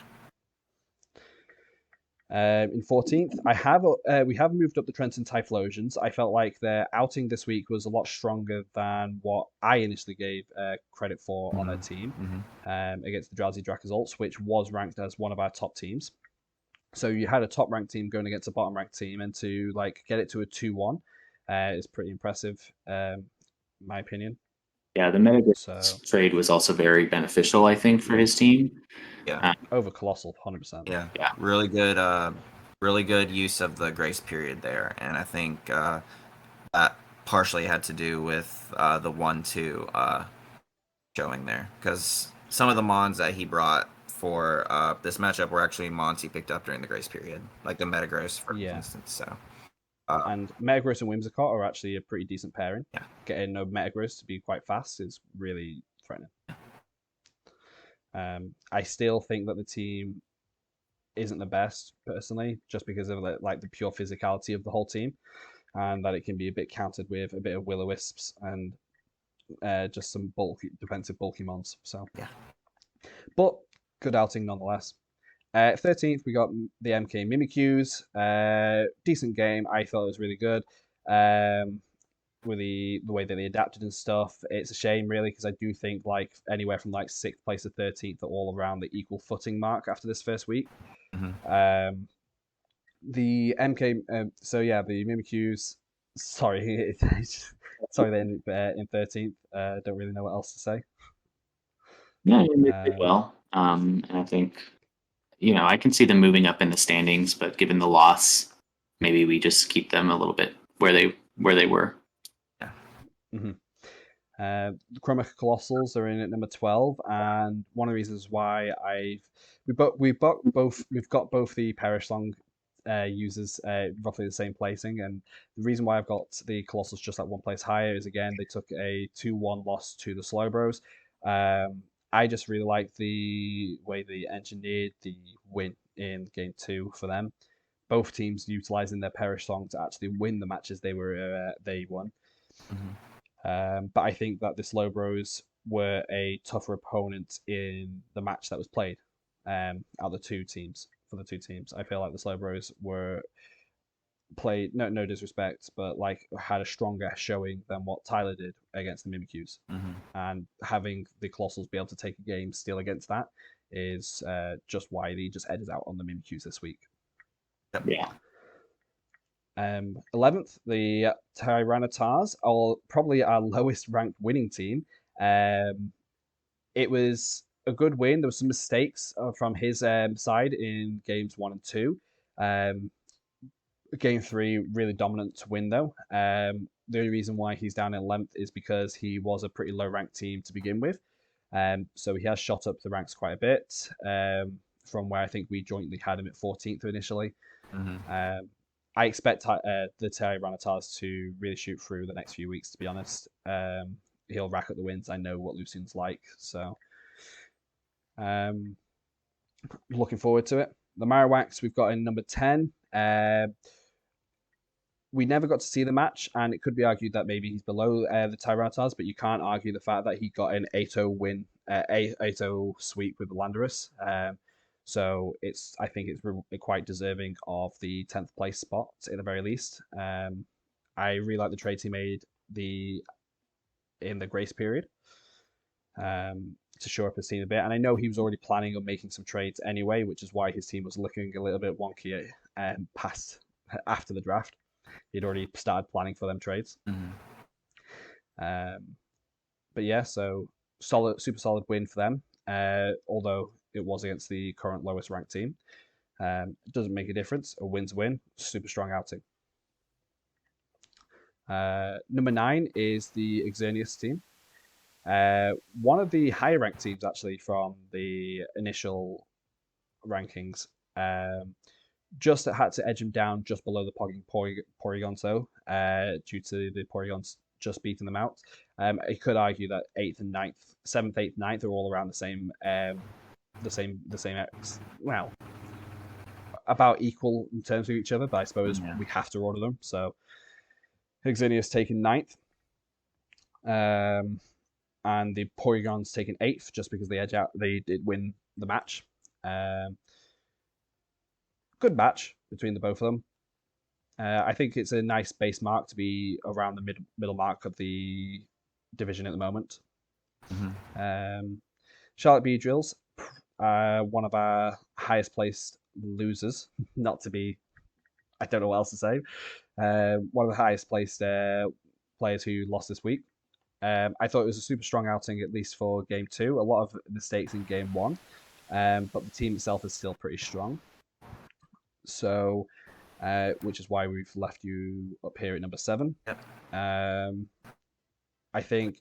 In 14th, we have moved up the Trenton Typhlosions. I felt like their outing this week was a lot stronger than what I initially gave credit for on their team against the Drowsy Dracozols, which was ranked as one of our top teams. So you had a top-ranked team going against a bottom-ranked team, and to like get it to a 2-1 is pretty impressive, my opinion. Yeah, the Metagross trade was also very beneficial, I think, for his team. Yeah. Over Coalossal, 100%. Yeah. Really good use of the grace period there, and I think that partially had to do with the 1-2 showing there, because some of the mons that he brought for this matchup were actually mons he picked up during the grace period, like the Metagross, for instance. So. And Metagross and Whimsicott are actually a pretty decent pairing. Yeah. Getting a Metagross to be quite fast is really threatening. I still think that the team isn't the best, personally, just because of like the pure physicality of the whole team, and that it can be a bit countered with a bit of Will-O-Wisps and just some defensive bulky mons. So yeah. But good outing nonetheless. 13th, we got the MK Mimicues. Decent game. I thought it was really good. With the way that they adapted and stuff. It's a shame, really, because I do think like anywhere from like 6th place to 13th are all around the equal footing mark after this first week. The MK, so yeah, the Mimicues. Sorry, they're in 13th. Don't really know what else to say. Yeah, you did well. And I think, I can see them moving up in the standings, but given the loss, maybe we just keep them a little bit where they were. Yeah. The Crymych Coalossals are in at number 12, and one of the reasons why we've got both the Perish Long users roughly the same placing, and the reason why I've got the Coalossals just like one place higher is, again, they took a 2-1 loss to the Slowbros. I just really like the way they engineered the win in game 2 for them. Both teams utilizing their Perish Song to actually win the matches they won. But I think that the Slowbros were a tougher opponent in the match that was played out of the two teams. For the two teams, I feel like the Slowbros were played, no disrespect, but like had a stronger showing than what Tyler did against the Mimicues. And having the Coalossals be able to take a game still against that is just why he just edges out on the Mimicues this week. Yeah. 11th, the Tyrannotars are probably our lowest ranked winning team. It was a good win. There were some mistakes from his side in games 1 and 2. Game 3, really dominant to win, though. the only reason why he's down in 11th is because he was a pretty low ranked team to begin with. So he has shot up the ranks quite a bit from where I think we jointly had him at 14th initially. I expect the Tyranitar to really shoot through the next few weeks, to be honest. He'll rack up the wins. I know what Lucian's like, so looking forward to it. The Marowaks we've got in number 10. We never got to see the match, and it could be argued that maybe he's below the Tyranitars, but you can't argue the fact that he got an 8-0 win, 8-0 sweep with Landorus. So I think it's quite deserving of the 10th place spot at the very least. I really like the trades he made in the grace period to shore up his team a bit, and I know he was already planning on making some trades anyway, which is why his team was looking a little bit wonky past after the draft. He'd already started planning for them trades. But yeah, so super solid win for them. Although it was against the current lowest ranked team. It doesn't make a difference. A win's a win. Super strong outing. Number 9 is the Xerneas team. One of the higher ranked teams actually from the initial rankings. Just had to edge him down just below the Porygons though, due to the Porygons just beating them out. I could argue that 8th and 9th, 7th, 8th, 9th are all around the same well, about equal in terms of each other, but I suppose we have to order them. So Xerneas taking 9th. And the Porygons taking 8th just because they did win the match. Good match between the both of them. I think it's a nice base mark to be around the middle mark of the division at the moment. Charlotte Beedrills, one of our highest placed losers. Not to be, I don't know what else to say. One of the highest placed players who lost this week. I thought it was a super strong outing, at least for game 2. A lot of mistakes in game 1, but the team itself is still pretty strong. So, which is why we've left you up here at number 7. I think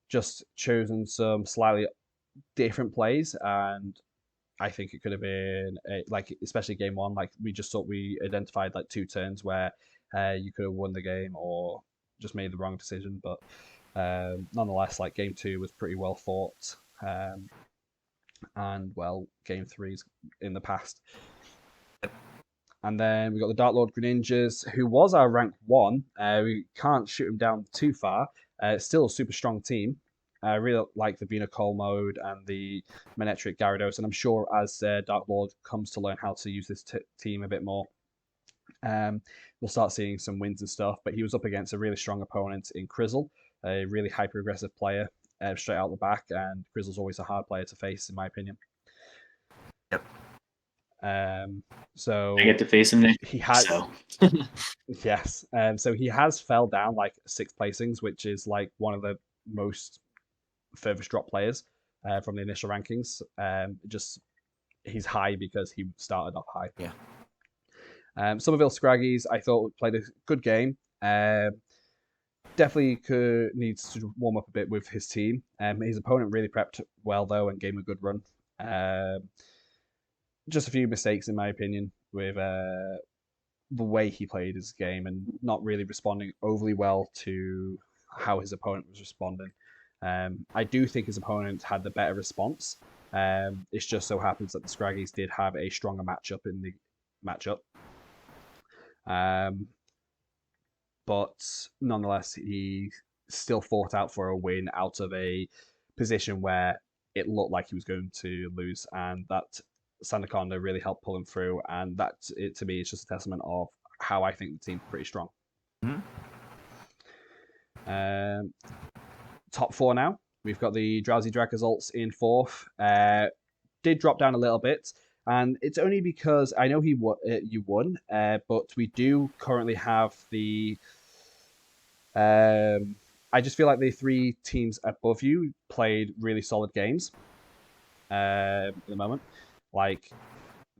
just chosen some slightly different plays, and I think it could have been especially game 1. Like we just thought we identified like 2 turns where you could have won the game or just made the wrong decision, but nonetheless, like game 2 was pretty well fought, and well, game 3's in the past. And then we got the Dark Lord Greninjas, who was our rank 1. We can't shoot him down too far. Still a super strong team. I really like the Venocol mode and the Manectric Gyarados, and I'm sure as Dark Lord comes to learn how to use this team a bit more, we'll start seeing some wins and stuff. But he was up against a really strong opponent in Krizzle, a really hyper-aggressive player straight out the back, and Krizzle's always a hard player to face, in my opinion. So I get to face him next. He has, so. Yes. So he has fell down like 6 placings, which is like one of the most furthest drop players from the initial rankings. Just he's high because he started off high. Somerville Scraggies, I thought played a good game. Definitely needs to warm up a bit with his team. His opponent really prepped well though and gave him a good run. Just a few mistakes in my opinion with the way he played his game and not really responding overly well to how his opponent was responding. I do think his opponent had the better response. It just so happens that the Scraggies did have a stronger matchup in the matchup. But nonetheless, he still fought out for a win out of a position where it looked like he was going to lose, and that Sandaconda really helped pull him through, and that, to me, is just a testament of how I think the team's pretty strong. Top 4 now. We've got the Drowsy Dracozolt in 4th. Did drop down a little bit, and it's only because I know you won, but we do currently have the... I just feel like the 3 teams above you played really solid games at the moment. Like,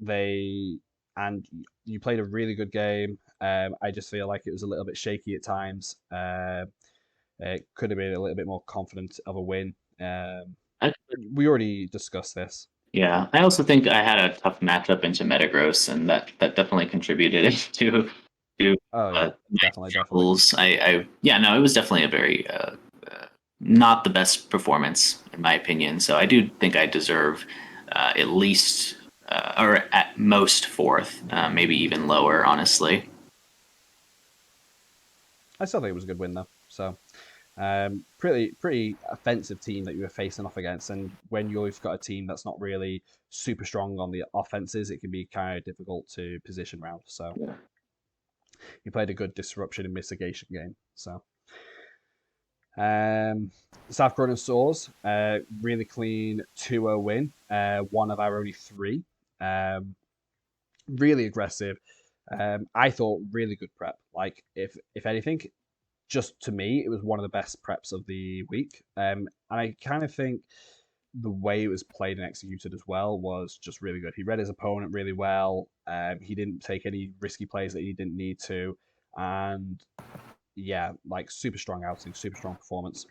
they and you played a really good game. I just feel like it was a little bit shaky at times. It could have been a little bit more confident of a win. I, We already discussed this. yeah, I also think I had a tough matchup into Metagross, and that definitely contributed to Oh yeah, my definitely. struggles. Yeah, no, it was definitely a very not the best performance in my opinion. So I do think I deserve at least or at most fourth, maybe even lower, honestly. I still think it was a good win though. So, pretty offensive team that you were facing off against, and when you've got a team that's not really super strong on the offenses, it can be kind of difficult to position round. So, you played a good disruption and mitigation game. So, South Croydon Soars, really clean 2-0 win. One of our only three. Really aggressive. I thought really good prep. Like if anything, just to me, it was one of the best preps of the week. And I kind of think the way it was played and executed as well was just really good. He read his opponent really well. He didn't take any risky plays that he didn't need to, and yeah, like super strong outing, super strong performance.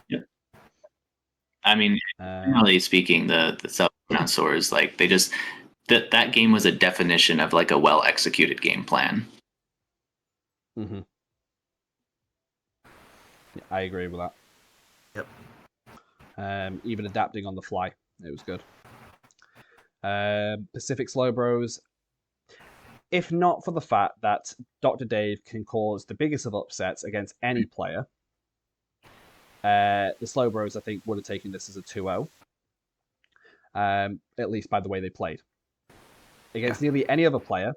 Yeah. I mean, generally speaking, the South Carolina Soars, like they just that game was a definition of like a well executed game plan. Mm-hmm. Yeah, I agree with that. Yep. Even adapting on the fly, it was good. Pacific Slow Bros. If not for the fact that Dr. Dave can cause the biggest of upsets against any player, the Slow Bros, I think, would have taken this as a 2-0. At least by the way they played. Against nearly any other player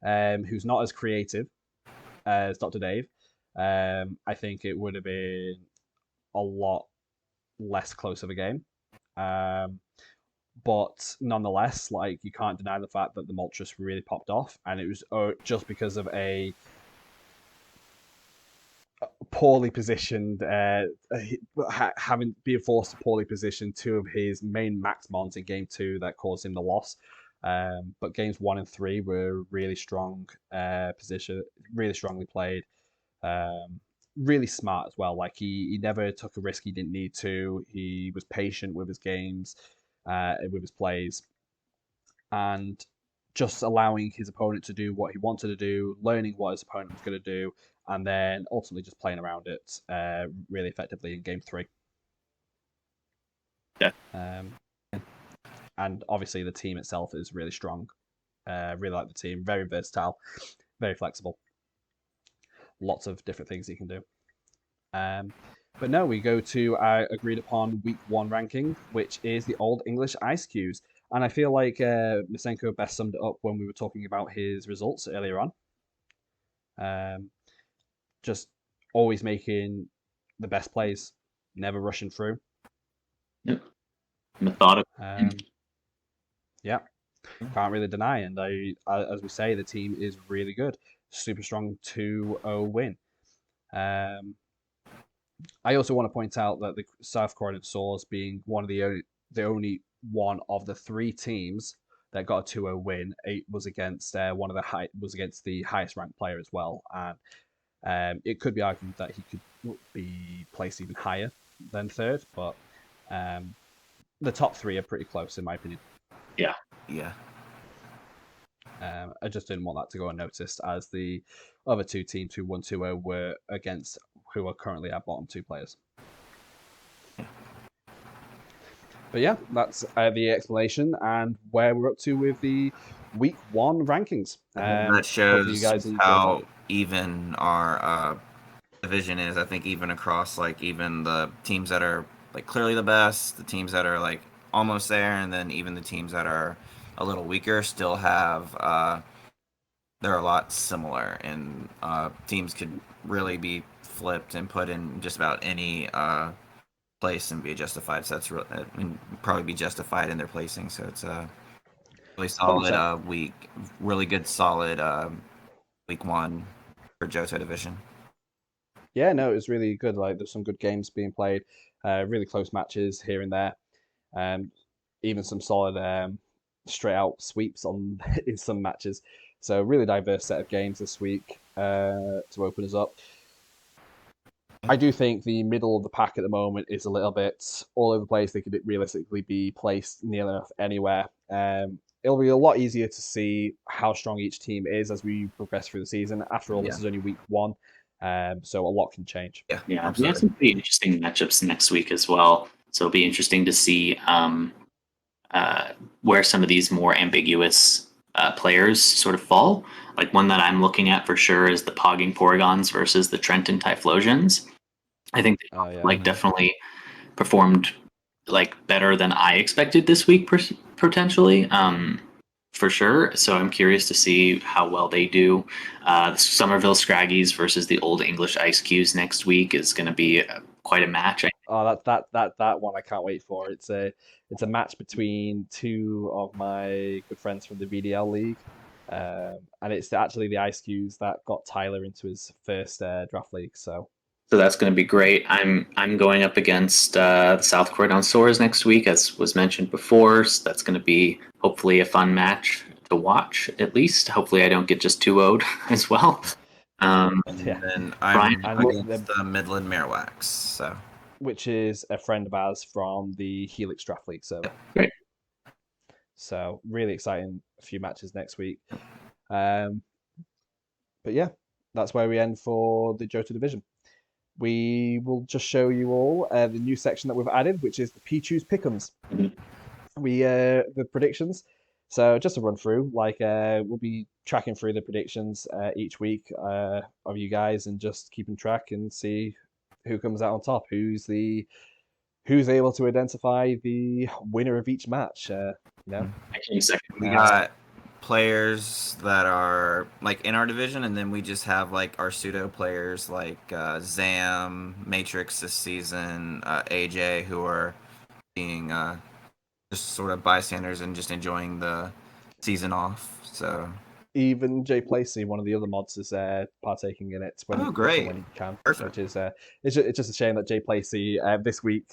who's not as creative as Dr. Dave, I think it would have been a lot less close of a game. But nonetheless, like you can't deny the fact that the Moltres really popped off, and it was just because of a poorly positioned, having been forced to poorly position two of his main max mons in game 2 that caused him the loss. But games 1 and 3 were really strong position, really strongly played, really smart as well. Like he never took a risk he didn't need to. He was patient with his games, with his plays, and just allowing his opponent to do what he wanted to do, learning what his opponent was going to do, and then ultimately just playing around it really effectively in game 3. Yeah. And obviously the team itself is really strong. Really like the team, very versatile, very flexible. Lots of different things he can do. But no, we go to our agreed upon week 1 ranking, which is the Old English Eiscues. And I feel like Masenko best summed it up when we were talking about his results earlier on. Just always making the best plays, never rushing through. Yep. Methodical. Yeah, can't really deny. And as we say, the team is really good. Super strong 2-0 win. I also want to point out that the South Croydon Soars being one of the only one of the 3 teams that got a 2-0 win, it was against was against the highest ranked player as well, and it could be argued that he could be placed even higher than 3rd, but the top 3 are pretty close in my opinion. Yeah. I just didn't want that to go unnoticed, as the other 2 teams who won 2-0 were against who are currently our bottom 2 players. But yeah, that's the explanation and where we're up to with the week 1 rankings. That shows you guys how even our division is. I think even across like even the teams that are like clearly the best, the teams that are like almost there, and then even the teams that are a little weaker still have they're a lot similar, and teams could really be flipped and put in just about any place and be justified. So that's probably be justified in their placing. So it's a really solid week, really good solid week 1 for Johto division. Yeah, no, it was really good. Like there's some good games being played, really close matches here and there, even some solid straight out sweeps on in some matches. So really diverse set of games this week to open us up. I do think the middle of the pack at the moment is a little bit all over the place. They could realistically be placed near enough anywhere. It'll be a lot easier to see how strong each team is as we progress through the season. After all, this is only week 1, so a lot can change. Yeah, we have some pretty interesting matchups next week as well. So it'll be interesting to see where some of these more ambiguous players sort of fall. Like one that I'm looking at for sure is the Pogging Porygons versus the Trenton Typhlosions. I think they definitely performed like better than I expected this week potentially. For sure. So I'm curious to see how well they do. The Somerville Scraggies versus the Old English Eiscues next week is going to be quite a match. Oh, that one I can't wait for. It's a match between 2 of my good friends from the VDL League, and it's actually the Eiscues that got Tyler into his first draft league. So that's going to be great. I'm going up against the South Croydon Soars next week, as was mentioned before. So that's going to be hopefully a fun match to watch. At least, hopefully, I don't get just 2-0'd as well. And then I'm against the Midland Marowaks, so which is a friend of ours from the Helix Draft League server. Great. So really exciting few matches next week. But yeah, that's where we end for the Johto division. We will just show you all the new section that we've added, which is the Pichu's Pick'ems. The predictions. So just to run through, we'll be tracking through the predictions each week of you guys and just keeping track and see who comes out on top, who's able to identify the winner of each match. We got players that are like in our division, and then we just have like our pseudo players like Zam, Matrix this season, AJ, who are being just sort of bystanders and just enjoying the season off. So even Jay Placey, one of the other mods, is partaking in it when he can. Perfect. Which is it's just a shame that Jay Placey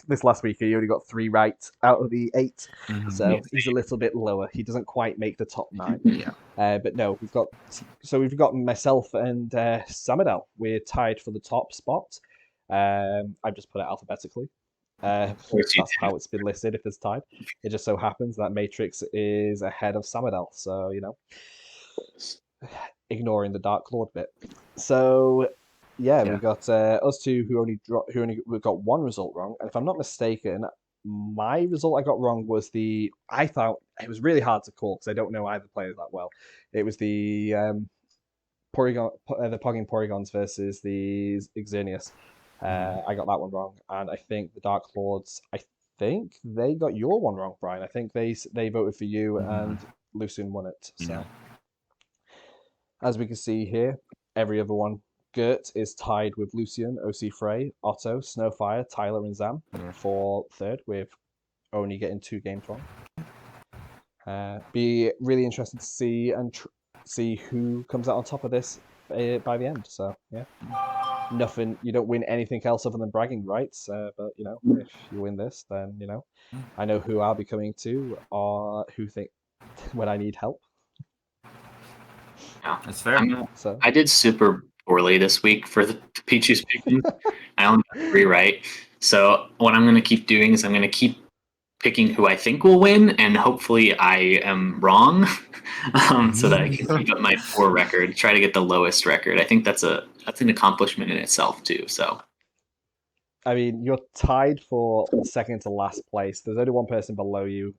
this last week he only got 3 right out of the 8, so he's a little bit lower. He doesn't quite make the top 9. But no, we've got myself and Samadel. We're tied for the top spot. I've just put it alphabetically. That's how it's been listed. If it's tied, it just so happens that Matrix is ahead of Samadel. So ignoring the Dark Lord bit. So we got us two who only got 1 result wrong, and if I'm not mistaken, my result I got wrong was I thought it was really hard to call because I don't know either players that well. It was the Pogging Porygons versus the Xerneas. I got that one wrong, and I think the Dark Lords, they got your one wrong, Brian. I think they voted for you, and Lucian won it. So, as we can see here, every other one, Gurt is tied with Lucian, OC Frey, Otto, Snowfire, Tyler, and Zam for 3rd, with only getting 2 games wrong. Be really interested to see see who comes out on top of this by the end. So nothing. You don't win anything else other than bragging rights. But if you win this, then I know who I'll be coming to, or who think when I need help. Yeah, that's fair. I did super poorly this week for the Pichu's Pick'em. I only got 3 right. So what I'm going to keep doing is I'm going to keep picking who I think will win, and hopefully I am wrong, so that I can keep up my poor record. Try to get the lowest record. I think that's an accomplishment in itself too. So, I mean, you're tied for 2nd to last place. There's only one person below you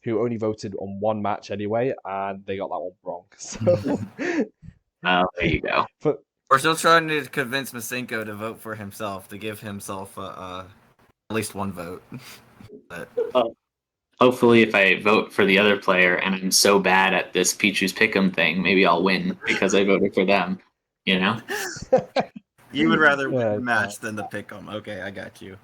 who only voted on 1 match anyway, and they got that one wrong. So there you go. But we're still trying to convince Masenko to vote for himself, to give himself at least 1 vote. But hopefully, if I vote for the other player and I'm so bad at this Pichu's Pick'em thing, maybe I'll win because I voted for them. You would rather win the match than the Pick'em. Okay, I got you.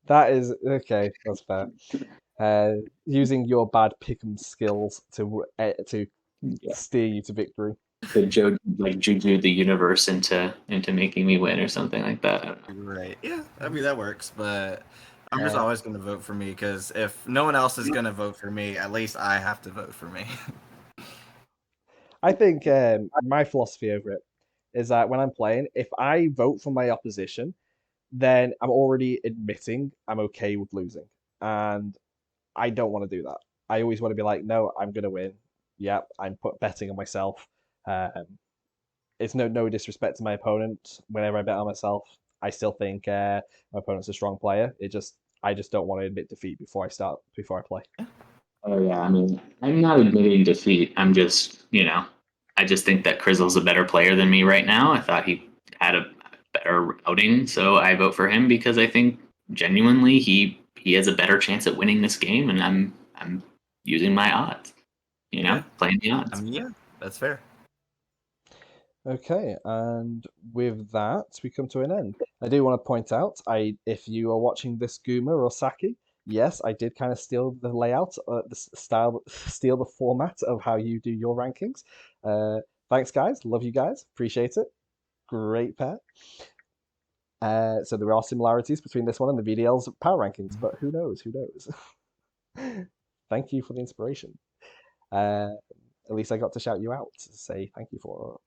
That is okay. That's fair. Using your bad Pick'em skills to steer you to victory. The juju the universe into making me win or something like that. Right. Yeah, I mean that works, but I'm just always going to vote for me because if no one else is going to vote for me, at least I have to vote for me. I think my philosophy over it is that when I'm playing, if I vote for my opposition, then I'm already admitting I'm okay with losing. And I don't want to do that. I always want to be like, no, I'm going to win. Yep, I'm betting on myself. It's no disrespect to my opponent. Whenever I bet on myself, I still think my opponent's a strong player. I just don't want to admit defeat before I play. Oh yeah, I mean, I'm not admitting defeat. I'm just, I just think that Crizzle's a better player than me right now. I thought he had a better outing, so I vote for him because I think genuinely he has a better chance at winning this game, and I'm using my odds. Playing the odds. Yeah, that's fair. Okay, and with that, we come to an end. I do want to point out, if you are watching this Guma or Saki, yes, I did kind of steal the layout, steal the format of how you do your rankings. Thanks, guys. Love you guys. Appreciate it. Great pair. So there are similarities between this one and the VDL's power rankings, but who knows? Who knows? Thank you for the inspiration. At least I got to shout you out to say thank you for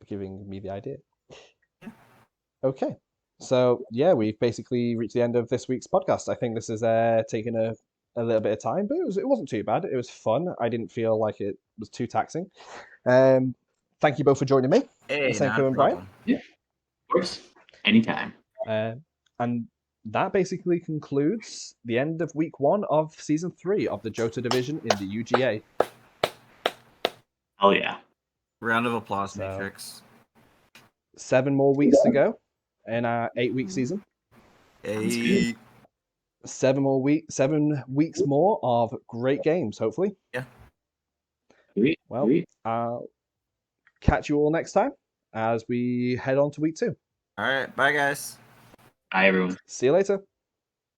giving me the idea. Okay. So yeah, we've basically reached the end of this week's podcast. I think this has taken a little bit of time, but it wasn't too bad. It was fun. I didn't feel like it was too taxing. Thank you both for joining me. Hey, Masenko and Bryan. Yeah, of course. Anytime. And that basically concludes the end of week 1 of season 3 of the Johto division in the UGA. Oh yeah. Round of applause, Matrix. 7 more weeks to go in our 8-week season. 7 weeks more of great games, hopefully. Yeah. Well, I'll catch you all next time as we head on to week 2. All right. Bye, guys. Bye, everyone. See you later.